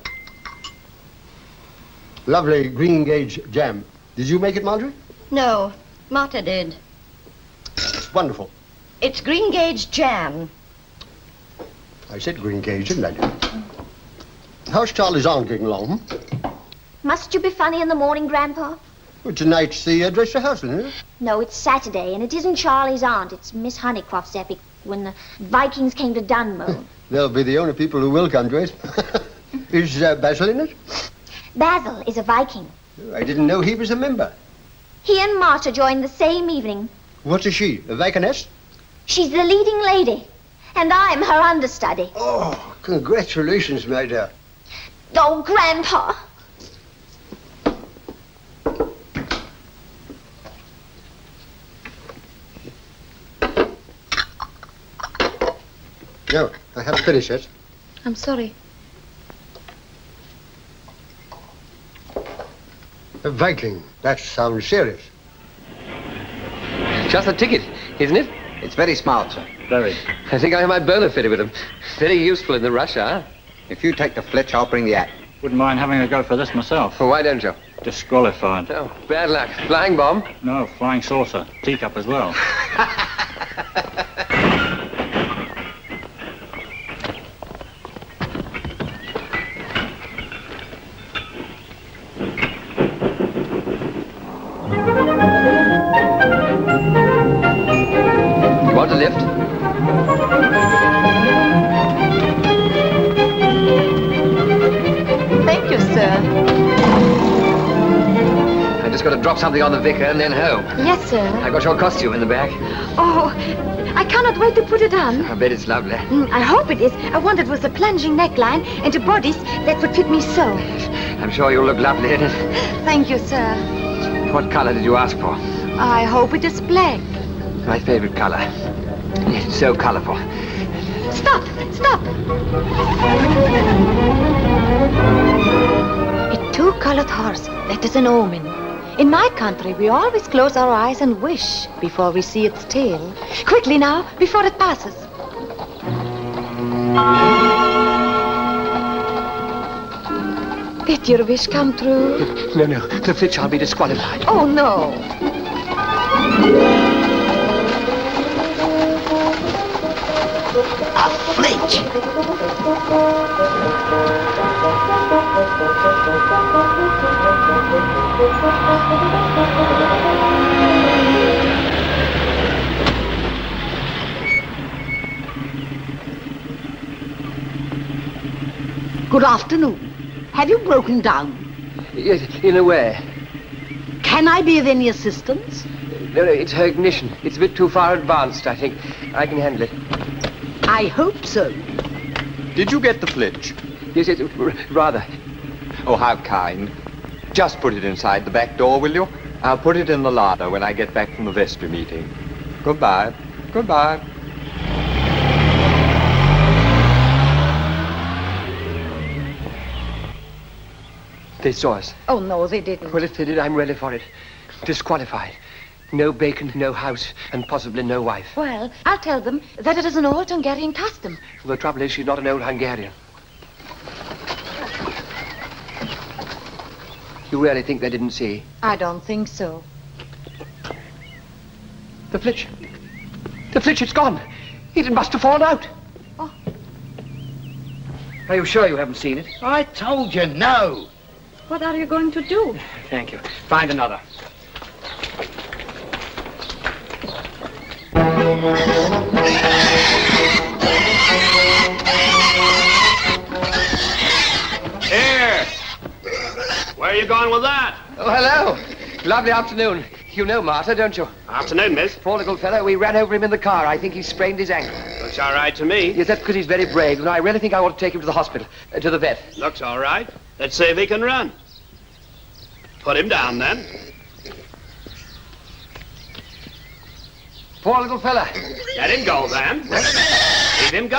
Lovely green gauge jam. Did you make it, Marjorie? No, Martha did. It's wonderful. It's green gauge jam. I said green gauge, didn't I? How's Charlie's aunt getting along? Must you be funny in the morning, Grandpa? Well, tonight's the dress rehearsal, isn't it? No, it's Saturday, and it isn't Charlie's aunt. It's Miss Honeycroft's epic, when the Vikings came to Dunmow. They'll be the only people who will come to it. Is Basil in it? Basil is a Viking. I didn't know he was a member. He and Martha joined the same evening. What is she, a Vikiness? She's the leading lady, and I'm her understudy. Oh, congratulations, my dear. Oh, Grandpa. No, I haven't finished yet. I'm sorry. A Viking. That sounds serious. Just a ticket, isn't it? It's very smart, sir. Very. I think I have my burner fitted with them. Very useful in the rush hour. If you take the flitch, I'll bring the act. Wouldn't mind having a go for this myself. Well, why don't you? Disqualified. Oh, bad luck. Flying bomb? No, flying saucer. Teacup as well. You want a lift? Thank you, sir. I just got to drop something on the vicar and then home. Yes, sir. I got your costume in the bag. Oh, I cannot wait to put it on. I bet it's lovely. I hope it is. I wanted with a plunging neckline and a bodice that would fit me so. I'm sure you'll look lovely in it. Thank you, sir. What color did you ask for? I hope it is black. My favorite color. It's so colorful. Stop! Stop! A two-colored horse. That is an omen. In my country, we always close our eyes and wish before we see its tail. Quickly now, before it passes. Did your wish come true? No, no. The flitch shall be disqualified. Oh, no. A flitch! Good afternoon. Have you broken down? Yes, in a way. Can I be of any assistance? No, no, it's her ignition. It's a bit too far advanced, I think. I can handle it. I hope so. Did you get the flitch? Yes, yes, rather. Oh, how kind. Just put it inside the back door, will you? I'll put it in the larder when I get back from the vestry meeting. Goodbye. Goodbye. They saw us. Oh, no, they didn't. Well, if they did, I'm ready for it. Disqualified. No bacon, no house, and possibly no wife. Well, I'll tell them that it is an old Hungarian custom. Well, the trouble is, she's not an old Hungarian. You really think they didn't see? I don't think so. The flitch. The flitch, it's gone. It must have fallen out. Oh. Are you sure you haven't seen it? I told you no. What are you going to do? Thank you. Find another. Here! Where are you going with that? Oh, hello. Lovely afternoon. You know Martha, don't you? Afternoon, miss. Poor little fellow, we ran over him in the car. I think he sprained his ankle. Looks all right to me. Yes, that's because he's very brave, and I really think I ought to take him to the hospital, to the vet. Looks all right. Let's see if he can run. Put him down, then. Poor little fella. Let him go, then. Leave him go.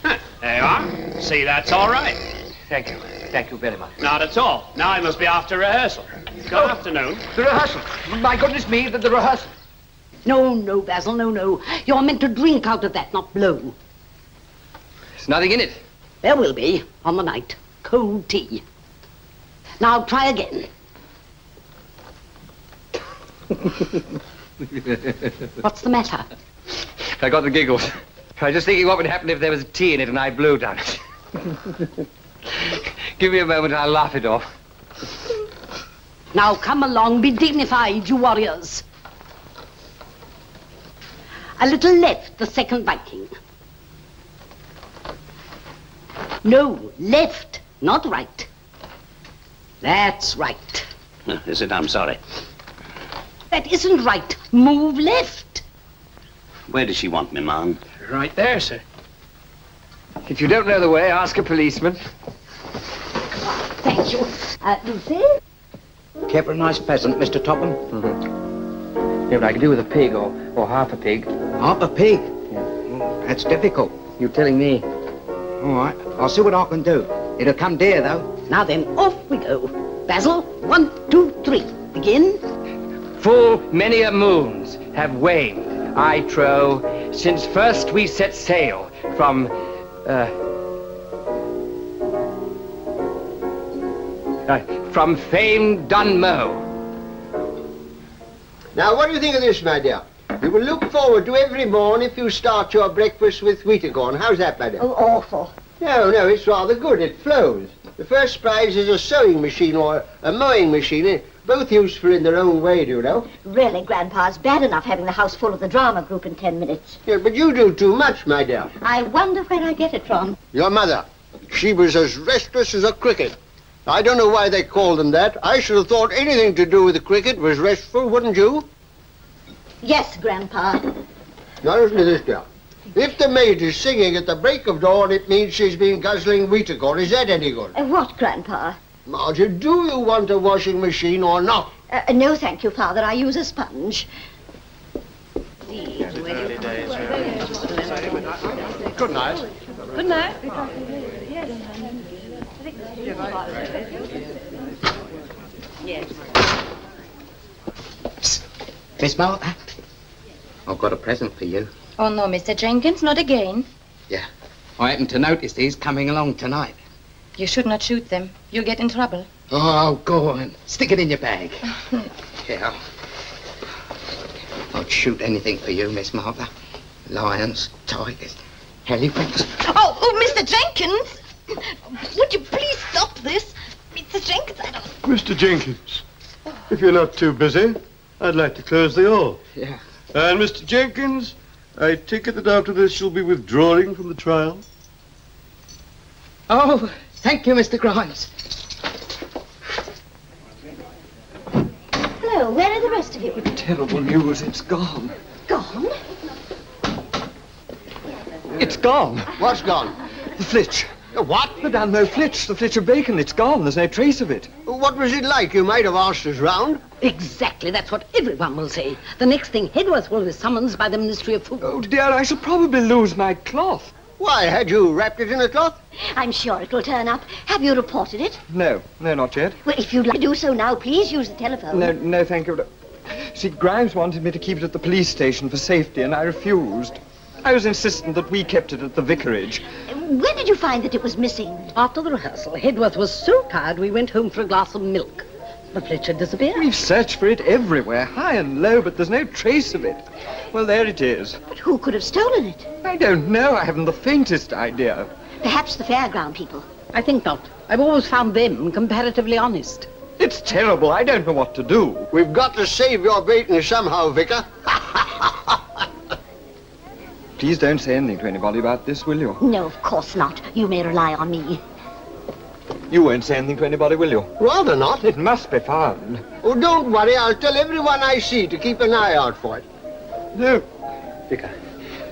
Huh, there you are. See, that's all right. Thank you. Thank you very much. Not at all. Now I must be off to rehearsal. Good afternoon. The rehearsal. My goodness me, the rehearsal. No, no, Basil, no, no. You're meant to drink out of that, not blow. There's nothing in it. There will be, on the night. Cold tea. Now try again. What's the matter? I got the giggles. I was just thinking what would happen if there was tea in it and I blew down it. Give me a moment, I'll laugh it off. Now come along, be dignified, you warriors. A little left, the second Viking. No, left, not right. That's right. Is it? I'm sorry. That isn't right. Move left. Where does she want me, Ma'am? Right there, sir. If you don't know the way, ask a policeman. Thank you. Lucy? Care for a nice pheasant, Mr. Topham? Mm-hmm. Yeah, but I can do with a pig or half a pig. Half a pig? Yeah. That's difficult. You're telling me. All right, I'll see what I can do. It'll come dear, though. Now then, off we go. Basil, 1, 2, 3. Begin. Full many a moons have waned, I trow, since first we set sail from, from famed Dunmow. Now, what do you think of this, my dear? You will look forward to every morn if you start your breakfast with Wheatacorn. How's that, my dear? Oh, awful. No, no, it's rather good. It flows. The first prize is a sewing machine or a mowing machine. Both useful in their own way, do you know? Really, Grandpa, it's bad enough having the house full of the drama group in 10 minutes. Yeah, but you do too much, my dear. I wonder where I get it from. Your mother. She was as restless as a cricket. I don't know why they called them that. I should have thought anything to do with the cricket was restful, wouldn't you? Yes, Grandpa. Now listen to this, dear. If the maid is singing at the break of dawn, it means she's been guzzling Wheatacorn. Is that any good? What, Grandpa? Margaret, do you want a washing machine or not? No, thank you, Father. I use a sponge. Good night. Good night. Miss Martha, I've got a present for you. Oh, no, Mr. Jenkins, not again. Yeah. I happened to notice these coming along tonight. You should not shoot them. You'll get in trouble. Oh, go on. Stick it in your bag. Yeah. I'd shoot anything for you, Miss Martha. Lions, tigers, elephants. Oh, Mr. Jenkins! Would you please stop this? Mr. Jenkins, I don't... Mr. Jenkins, if you're not too busy, I'd like to close the door. Yeah. And, Mr. Jenkins, I take it that after this you'll be withdrawing from the trial? Oh, thank you, Mr. Grimes. Hello, where are the rest of you? Terrible news, it's gone. Gone? It's gone. What's gone? The flitch. The what? The Dunmo flitch. The flitch of bacon. It's gone. There's no trace of it. What was it like? You might have asked us round. Exactly, that's what everyone will say. The next thing, Hedworth will be summoned by the Ministry of Food. Oh, dear, I shall probably lose my cloth. Why, had you wrapped it in a cloth? I'm sure it will turn up. Have you reported it? No, not yet. Well, if you'd like to do so now, please use the telephone. No, thank you. See, Grimes wanted me to keep it at the police station for safety, and I refused. I was insistent that we kept it at the vicarage. When did you find that it was missing? After the rehearsal, Hedworth was so tired we went home for a glass of milk. The flitch had disappeared. We've searched for it everywhere, high and low, but there's no trace of it. Well, there it is. But who could have stolen it? I don't know. I haven't the faintest idea. Perhaps the fairground people. I think not. I've always found them comparatively honest. It's terrible. I don't know what to do. We've got to save your bacon somehow, Vicar. Please don't say anything to anybody about this, will you? No, of course not. You may rely on me. You won't say anything to anybody, will you? Rather not. It must be found. Oh, don't worry. I'll tell everyone I see to keep an eye out for it. No. Vicar,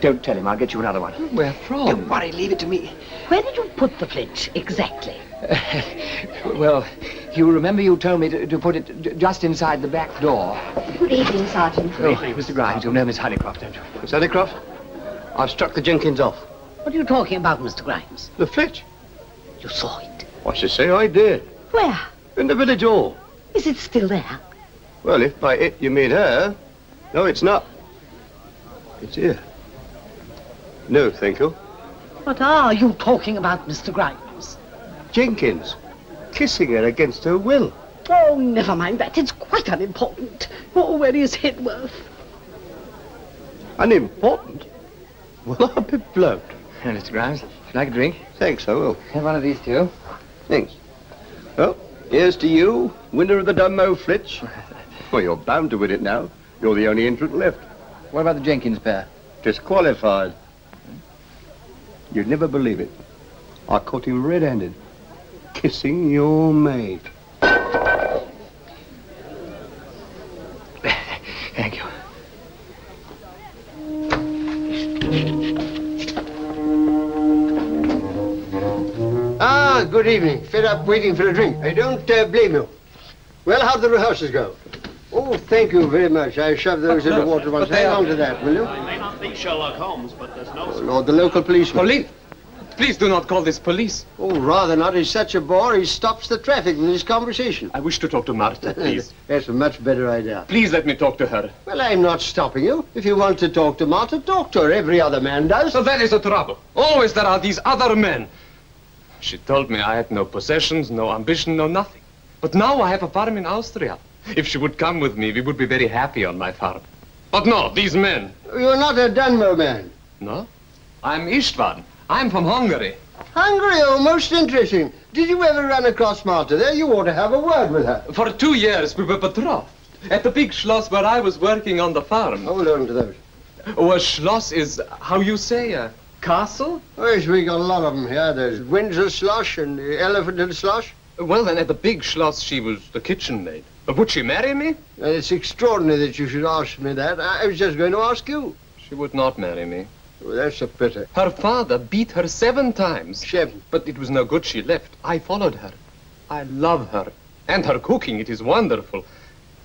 don't tell him. I'll get you another one. Where from? Don't worry. Leave it to me. Where did you put the flitch, exactly? Well, you remember you told me to put it just inside the back door. Good evening, Sergeant. Oh, Mr. Grimes, you know Miss Honeycroft, don't you? Miss Honeycroft, I've struck the Jenkins off. What are you talking about, Mr. Grimes? The flitch. You saw it. I should say I did. Where? In the village hall. Is it still there? Well, if by it you mean her. No, it's not. It's here. No, thank you. What are you talking about, Mr. Grimes? Jenkins. Kissing her against her will. Oh, never mind that. It's quite unimportant. Oh, where is Hedworth? Unimportant? Well, I'll be blowed. Mr. Grimes, would you like a drink? Thanks, I will. Have one of these, too. Thanks. Well, here's to you, winner of the Dunmo flitch. Well, you're bound to win it now. You're the only entrant left. What about the Jenkins pair? Disqualified. You'd never believe it. I caught him red-handed, kissing your maid. Thank you. Ah, good evening. Fed up waiting for a drink. I don't blame you. Well, how'd the rehearsals go? Oh, thank you very much. I shoved those in the water once. Hang on to that, will you? I may not be Sherlock Holmes, but there's no... Oh, Lord, the local policeman. Police? Please do not call this police. Oh, rather not. He's such a bore, he stops the traffic with his conversation. I wish to talk to Martha, please. That's a much better idea. Please let me talk to her. Well, I'm not stopping you. If you want to talk to Martha, talk to her. Every other man does. So that is the trouble. Always there are these other men. She told me I had no possessions, no ambition, no nothing. But now I have a farm in Austria. If she would come with me, we would be very happy on my farm. But no, these men. You're not a Dunmo man. No? I'm Istvan. I'm from Hungary. Hungary? Oh, most interesting. Did you ever run across Martha there? You ought to have a word with her. For 2 years we were betrothed. At the big schloss where I was working on the farm. Hold on to those. Oh, a schloss is, how you say, a castle? Oh, yes, we got a lot of them here. There's Windsor Slosh and the Elephant and Slosh. Well, then, at the big schloss, she was the kitchen maid. Would she marry me? It's extraordinary that you should ask me that. I was just going to ask you. She would not marry me. Oh, that's a pity. Her father beat her 7 times. 7? But it was no good. She left. I followed her. I love her. And her cooking, it is wonderful.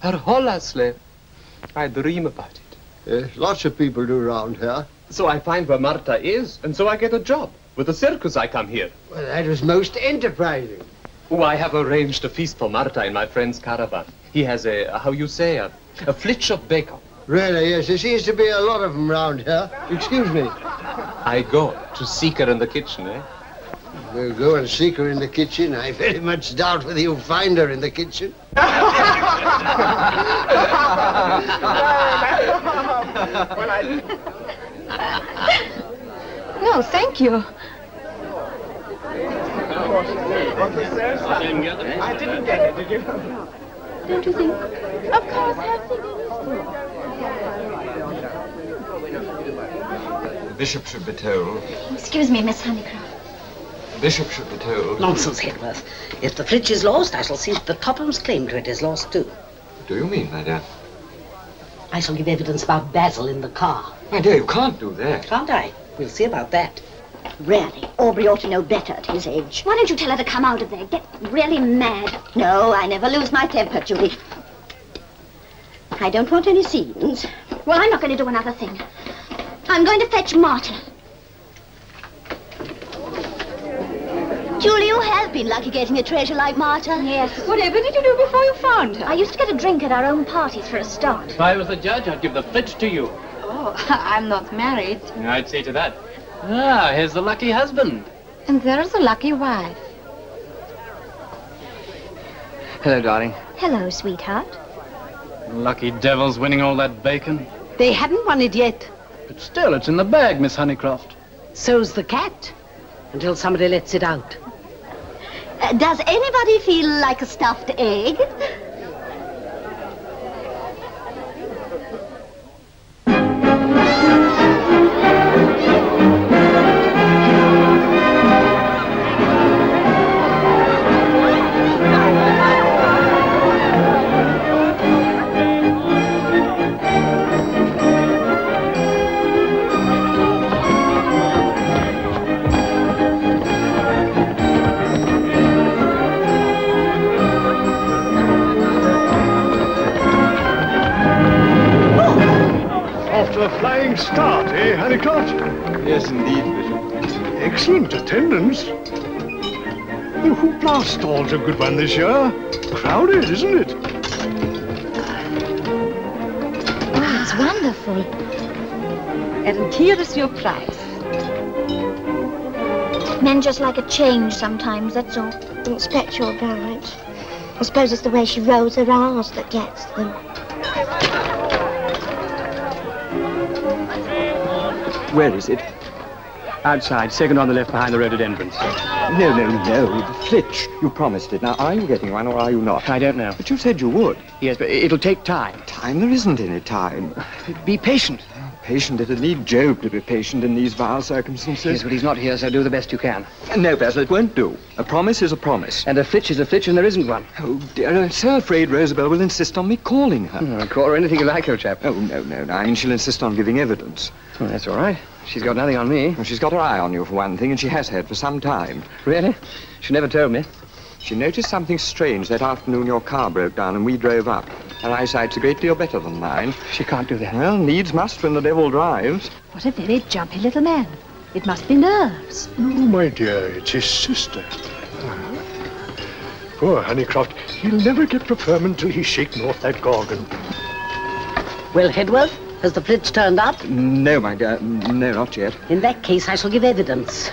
Her whole life. I dream about it. Yes, lots of people do round here. So I find where Marta is, and so I get a job. With the circus, I come here. Well, that was most enterprising. Oh, I have arranged a feast for Marta in my friend's caravan. He has a flitch of bacon. Really, yes, there seems to be a lot of them round here. Excuse me. I go to seek her in the kitchen, eh? We'll go and seek her in the kitchen. I very much doubt whether you'll find her in the kitchen. No, thank you. I didn't get it, did you? Don't you think? Of course, have The bishop should be told. Excuse me, Miss Honeycroft. The bishop should be told. Nonsense, Hedworth. If the flitch is lost, I shall see that the Topham's claim to it is lost too. What do you mean, my dear? I shall give evidence about Basil in the car. My dear, you can't do that. Can't I? We'll see about that. Really, Aubrey ought to know better at his age. Why don't you tell her to come out of there? Get really mad. No, I never lose my temper, Judy. I don't want any scenes. Well, I'm not going to do another thing. I'm going to fetch Marta. Julie, you have been lucky getting a treasure like Marta. Yes. Whatever did you do before you found her? I used to get a drink at our own parties for a start. If I was the judge, I'd give the flitch to you. Oh, I'm not married. I'd see to that. Ah, here's the lucky husband. And there's the lucky wife. Hello, darling. Hello, sweetheart. Lucky devils winning all that bacon. They haven't won it yet. But still, it's in the bag, Miss Honeycroft. So's the cat. Until somebody lets it out. Does anybody feel like a stuffed egg? A flying start, eh, Honeycroft? Yes, indeed, Bishop. Excellent attendance. The hoopla stall's a good one this year. Crowded, isn't it? Oh, it's wonderful. And here is your prize. Men just like a change sometimes, that's all. I expect you're right. I suppose it's the way she rolls her R's that gets them. Where is it? Outside, second on the left behind the rhododendrons. No, the flitch. You promised it. Now, are you getting one or are you not? I don't know. But you said you would. Yes, but it'll take time. Time? There isn't any time. Be patient. Patient? It'd need Job to be patient in these vile circumstances. Yes, but he's not here, so do the best you can. No, Basil, it won't do. A promise is a promise. And a flitch is a flitch, and there isn't one. Oh, dear, I'm so afraid Rosabelle will insist on me calling her. Call her anything you like, old chap. Oh, no. I mean, she'll insist on giving evidence. Well, that's all right. She's got nothing on me. Well, she's got her eye on you, for one thing, and she has had for some time. Really? She never told me. She noticed something strange that afternoon your car broke down and we drove up. Her eyesight's a great deal better than mine. She can't do that. Well, needs must when the devil drives. What a very jumpy little man. It must be nerves. Oh, my dear, it's his sister. Poor Honeycroft. He'll never get preferment till he's shaken off that gorgon. Well, Hedworth, has the flitch turned up? No, my dear. No, not yet. In that case, I shall give evidence.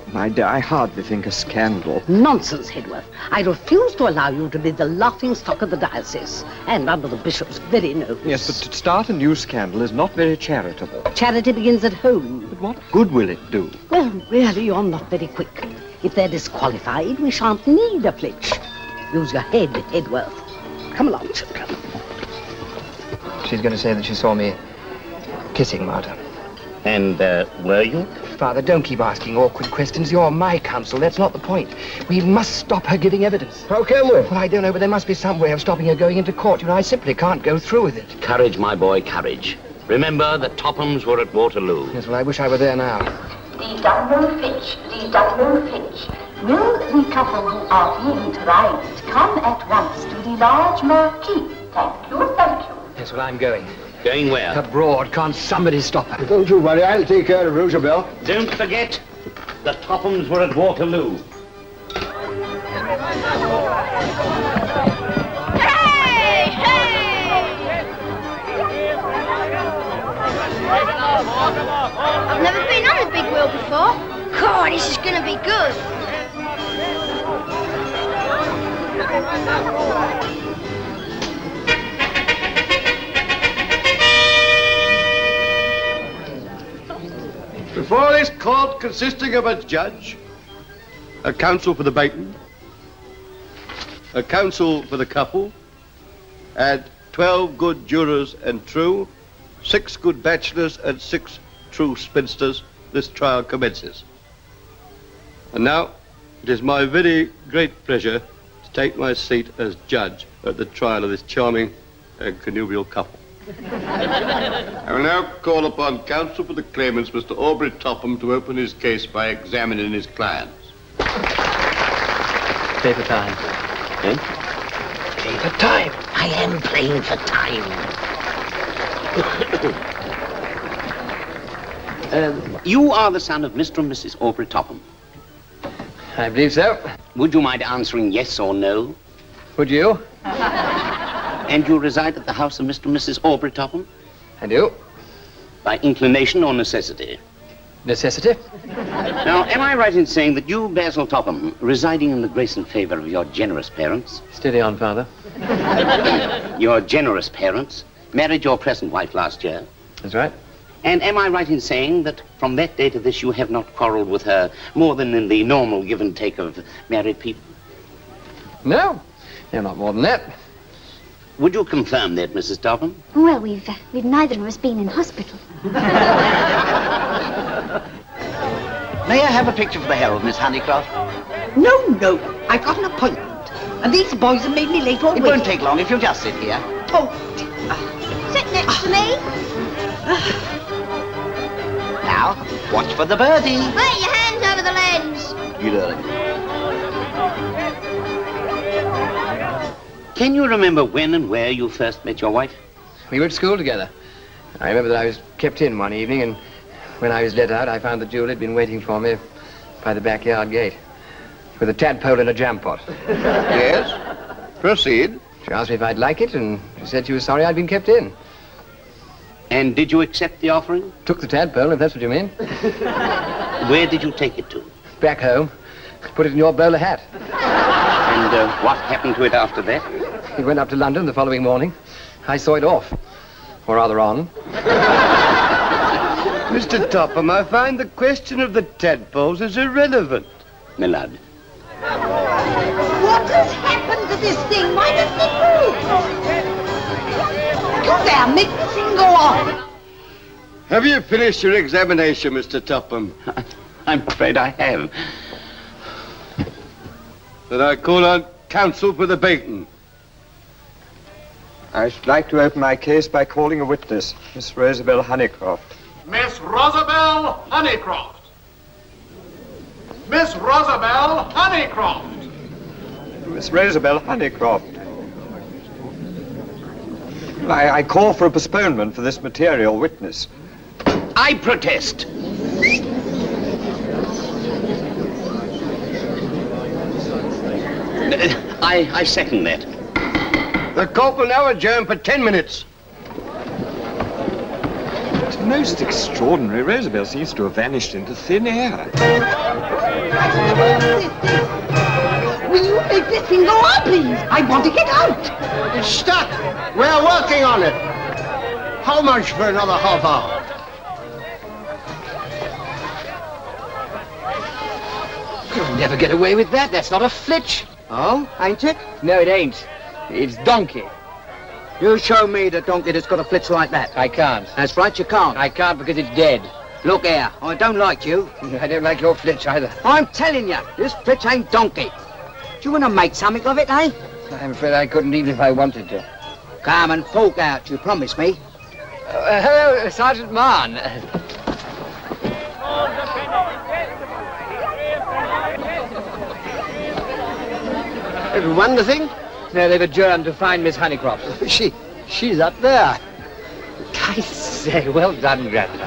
My dear, I hardly think a scandal. Nonsense, Hedworth. I refuse to allow you to be the laughing-stock of the diocese, and under the bishop's very nose. Yes, but to start a new scandal is not very charitable. Charity begins at home. But what good will it do? Well, really, you're not very quick. If they're disqualified, we shan't need a flitch. Use your head, Hedworth. Come along, children. She's going to say that she saw me kissing Marta. And, were you? Father, don't keep asking awkward questions. You're my counsel. That's not the point. We must stop her giving evidence. How can we? Well, I don't know, but there must be some way of stopping her going into court. You know, I simply can't go through with it. Courage, my boy, courage. Remember, the Tophams were at Waterloo. Yes, well, I wish I were there now. Please don't move, Finch. Please don't move, Finch. Will the couple who are being tried come at once to the large marquee? Thank you, thank you. Yes, well, I'm going. Going where? Abroad. Can't somebody stop her? Don't you worry, I'll take care of Rosabelle. Don't forget, the Tophams were at Waterloo. I've never been on a big wheel before. God, this is going to be good. Before this court consisting of a judge, a counsel for the bacon, a counsel for the couple, and 12 good jurors and true, 6 good bachelors and 6 true spinsters, this trial commences. And now, it is my very great pleasure to take my seat as judge at the trial of this charming and connubial couple. I will now call upon counsel for the claimants, Mr. Aubrey Topham, to open his case by examining his clients. Play for time. Eh? Play for time. I am playing for time. You are the son of Mr. and Mrs. Aubrey Topham. I believe so. Would you mind answering yes or no? Would you? And you reside at the house of Mr. and Mrs. Aubrey Topham? I do. By inclination or necessity? Necessity? Now, am I right in saying that you, Basil Topham, residing in the grace and favor of your generous parents... Steady on, Father. Your generous parents married your present wife last year? That's right. And am I right in saying that from that day to this you have not quarreled with her more than in the normal give and take of married people? No, not more than that. Would you confirm that, Mrs. Topham? Well, we've neither of us been in hospital. May I have a picture for the Herald, Miss Honeycroft? No, I've got an appointment. And these boys have made me late already. It won't take long if you'll just sit here. Oh. Sit next to me. Now, watch for the birdie. Put your hands over the lens. You darling. Can you remember when and where you first met your wife? We were at school together. I remember that I was kept in one evening, and when I was let out, I found that Julie had been waiting for me by the backyard gate with a tadpole in a jam pot. Yes? Proceed. She asked me if I'd like it, and she said she was sorry I'd been kept in. And did you accept the offering? Took the tadpole, if that's what you mean. Where did you take it to? Back home. Put it in your bowler hat. And what happened to it after that? It went up to London the following morning. I saw it off. Or rather on. Mr. Topham, I find the question of the tadpoles is irrelevant. My lad. What has happened to this thing? Why doesn't it move? Go there, make the thing go on. Have you finished your examination, Mr. Topham? I'm afraid I have. Then I call on counsel for the bacon. I should like to open my case by calling a witness, Miss Rosabelle Honeycroft. Miss Rosabelle Honeycroft. Miss Rosabelle Honeycroft. Miss Rosabelle Honeycroft. I call for a postponement for this material witness. I protest. I second that. The court will now adjourn for 10 minutes. It's most extraordinary. Rosabelle seems to have vanished into thin air. Will you make this thing go on, please? I want to get out. It's stuck. We're working on it. How much for another half hour? You'll never get away with that. That's not a flitch. Oh, ain't it? No, it ain't. It's donkey. You show me the donkey that's got a flitch like that. I can't. That's right, you can't. I can't because it's dead. Look here, I don't like you. I don't like your flitch either. I'm telling you, this flitch ain't donkey. Do you want to make something of it, eh? I'm afraid I couldn't even if I wanted to. Come and fork out, you promised me. Hello, Sergeant Mann. Have you won the thing? No, they've adjourned to find Miss Honeycroft. She's up there. I say, well done, Grandpa.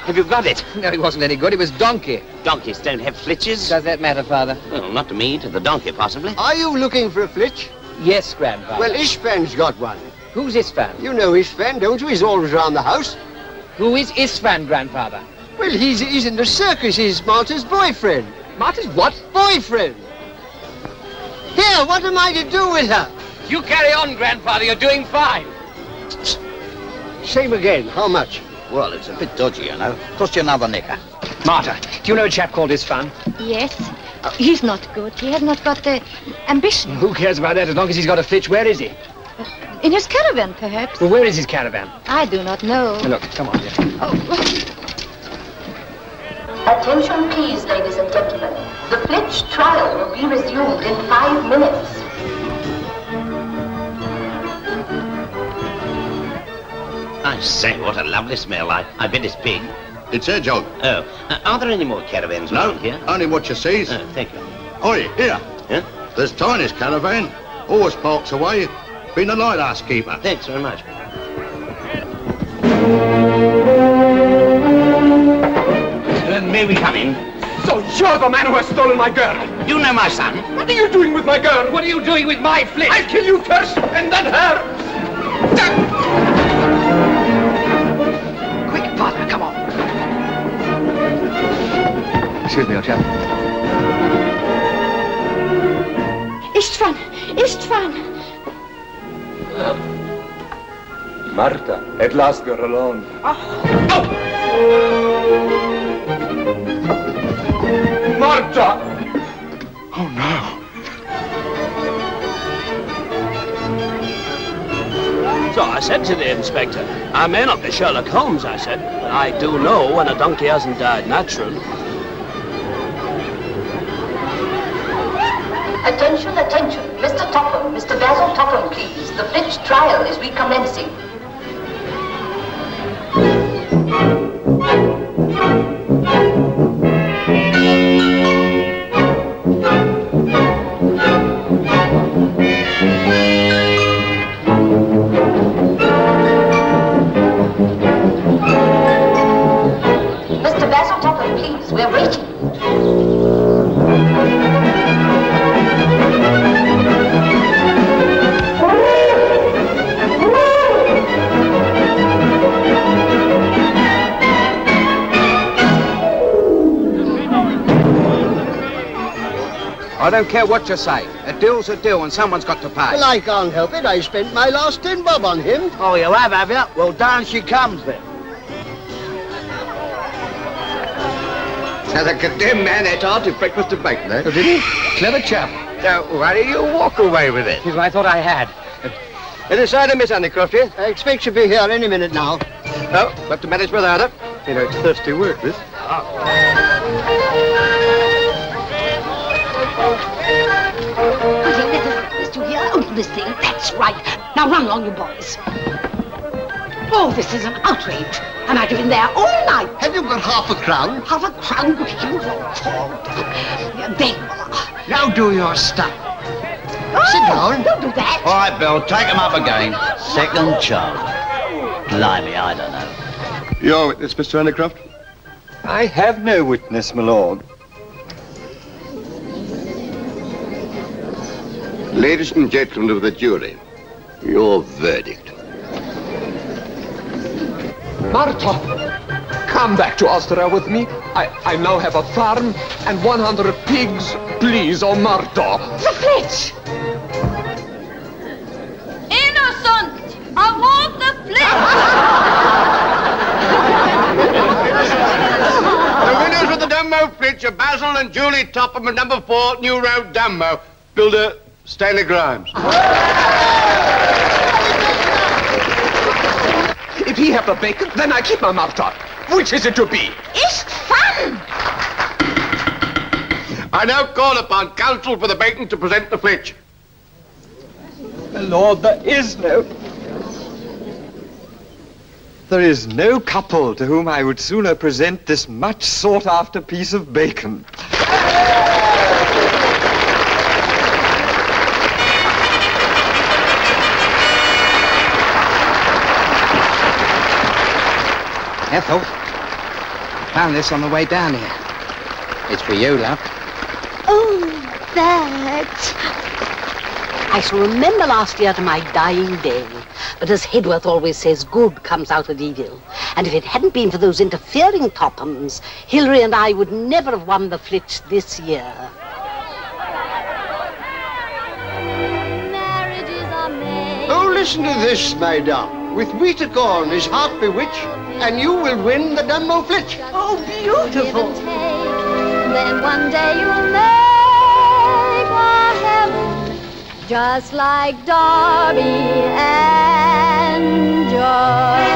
Have you got it? No, it wasn't any good. It was donkey. Donkeys don't have flitches. Does that matter, Father? Well, not to me, to the donkey, possibly. Are you looking for a flitch? Yes, Grandpa. Well, Ishvan's got one. Who's Isfan? You know Ishvan, don't you? He's always around the house. Who is Isfan, Grandfather? Well, he's in the circus. He's Martha's boyfriend. Martha's what? Boyfriend. Here, what am I to do with her? You carry on, Grandfather. You're doing fine. Same again. How much? Well, it's a bit dodgy, you know. Cost you another nicker. Martha, do you know a chap called Isfan? Yes. Oh, he's not good. He has not got the ambition. Who cares about that as long as he's got a flitch? Where is he? In his caravan, perhaps. Well, where is his caravan? I do not know. Now, look, come on, dear. Attention please, ladies and gentlemen. The flitch trial will be resumed in 5 minutes. I say, what a lovely smell. I bet it's pig. It's hedgehog. Oh, are there any more caravans around here? Only what you sees. Oh, thank you. Oi, here. Huh? There's Tiny's caravan. Always parks away. Been a lighthouse keeper. Thanks very much. May we come in? So you're the man who has stolen my girl. You know my son. What are you doing with my girl? What are you doing with my flitch? I'll kill you first, and then her. Quick, Father, come on. Excuse me, old chap. Istvan! Istvan! Martha, at last you're alone. Martha! Oh, no. So I said to the inspector, I may not be Sherlock Holmes, I said, but I do know when a donkey hasn't died natural. Attention, attention. Mr. Topham, Mr. Basil Topham, please. The flitch trial is recommencing. Mr. Basil Topham, please. We're waiting. I don't care what you say. A deal's a deal and someone's got to pay. Well, I can't help it. I spent my last 10 bob on him. Oh, you have you? Well, down she comes then. Now, the condemned man ate hardly breakfast and bacon, eh? Oh, did he? Clever chap. Now, why do you walk away with it? Here's what I thought I had. Any sign of Miss Honeycroft here? I expect she'll be here any minute now. Oh, have to manage without her. You know, it's thirsty work, this. Did you hear? Open this thing. That's right. Now run along, you boys. Oh, this is an outrage. I might have been there all night. Have you got half a crown? Half a crown? Good heavens, you're tall. There you are. Now do your stuff. Oh, sit down. Don't do that. All right, Bill, take him up again. Second chance. Blimey, I don't know. Your witness, Mr. Honeycroft? I have no witness, my lord. Ladies and gentlemen of the jury, your verdict. Martha, come back to Austria with me. I now have a farm and 100 pigs. Please, oh Martha. The flitch! Innocent! I want the The winners of the Dumbo flitch are Basil and Julie Topham at number 4, New Road, Dumbo. Builder, Stanley Grimes. If he have the bacon, then I keep my Martha. Which is it to be? It's fun! I now call upon counsel for the bacon to present the flitch. My lord, there is no couple to whom I would sooner present this much sought-after piece of bacon. Ethel, found this on the way down here. It's for you, love. Oh, that. I shall remember last year to my dying day. But as Hedworth always says, good comes out of evil. And if it hadn't been for those interfering Tophams, Hilary and I would never have won the Flitch this year. Oh, listen to this, my dame. With Wheatercorn, his heart bewitched, and you will win the Dumbo Flitch. Oh, beautiful. Then one day you'll make a heaven just like Darby and Joy.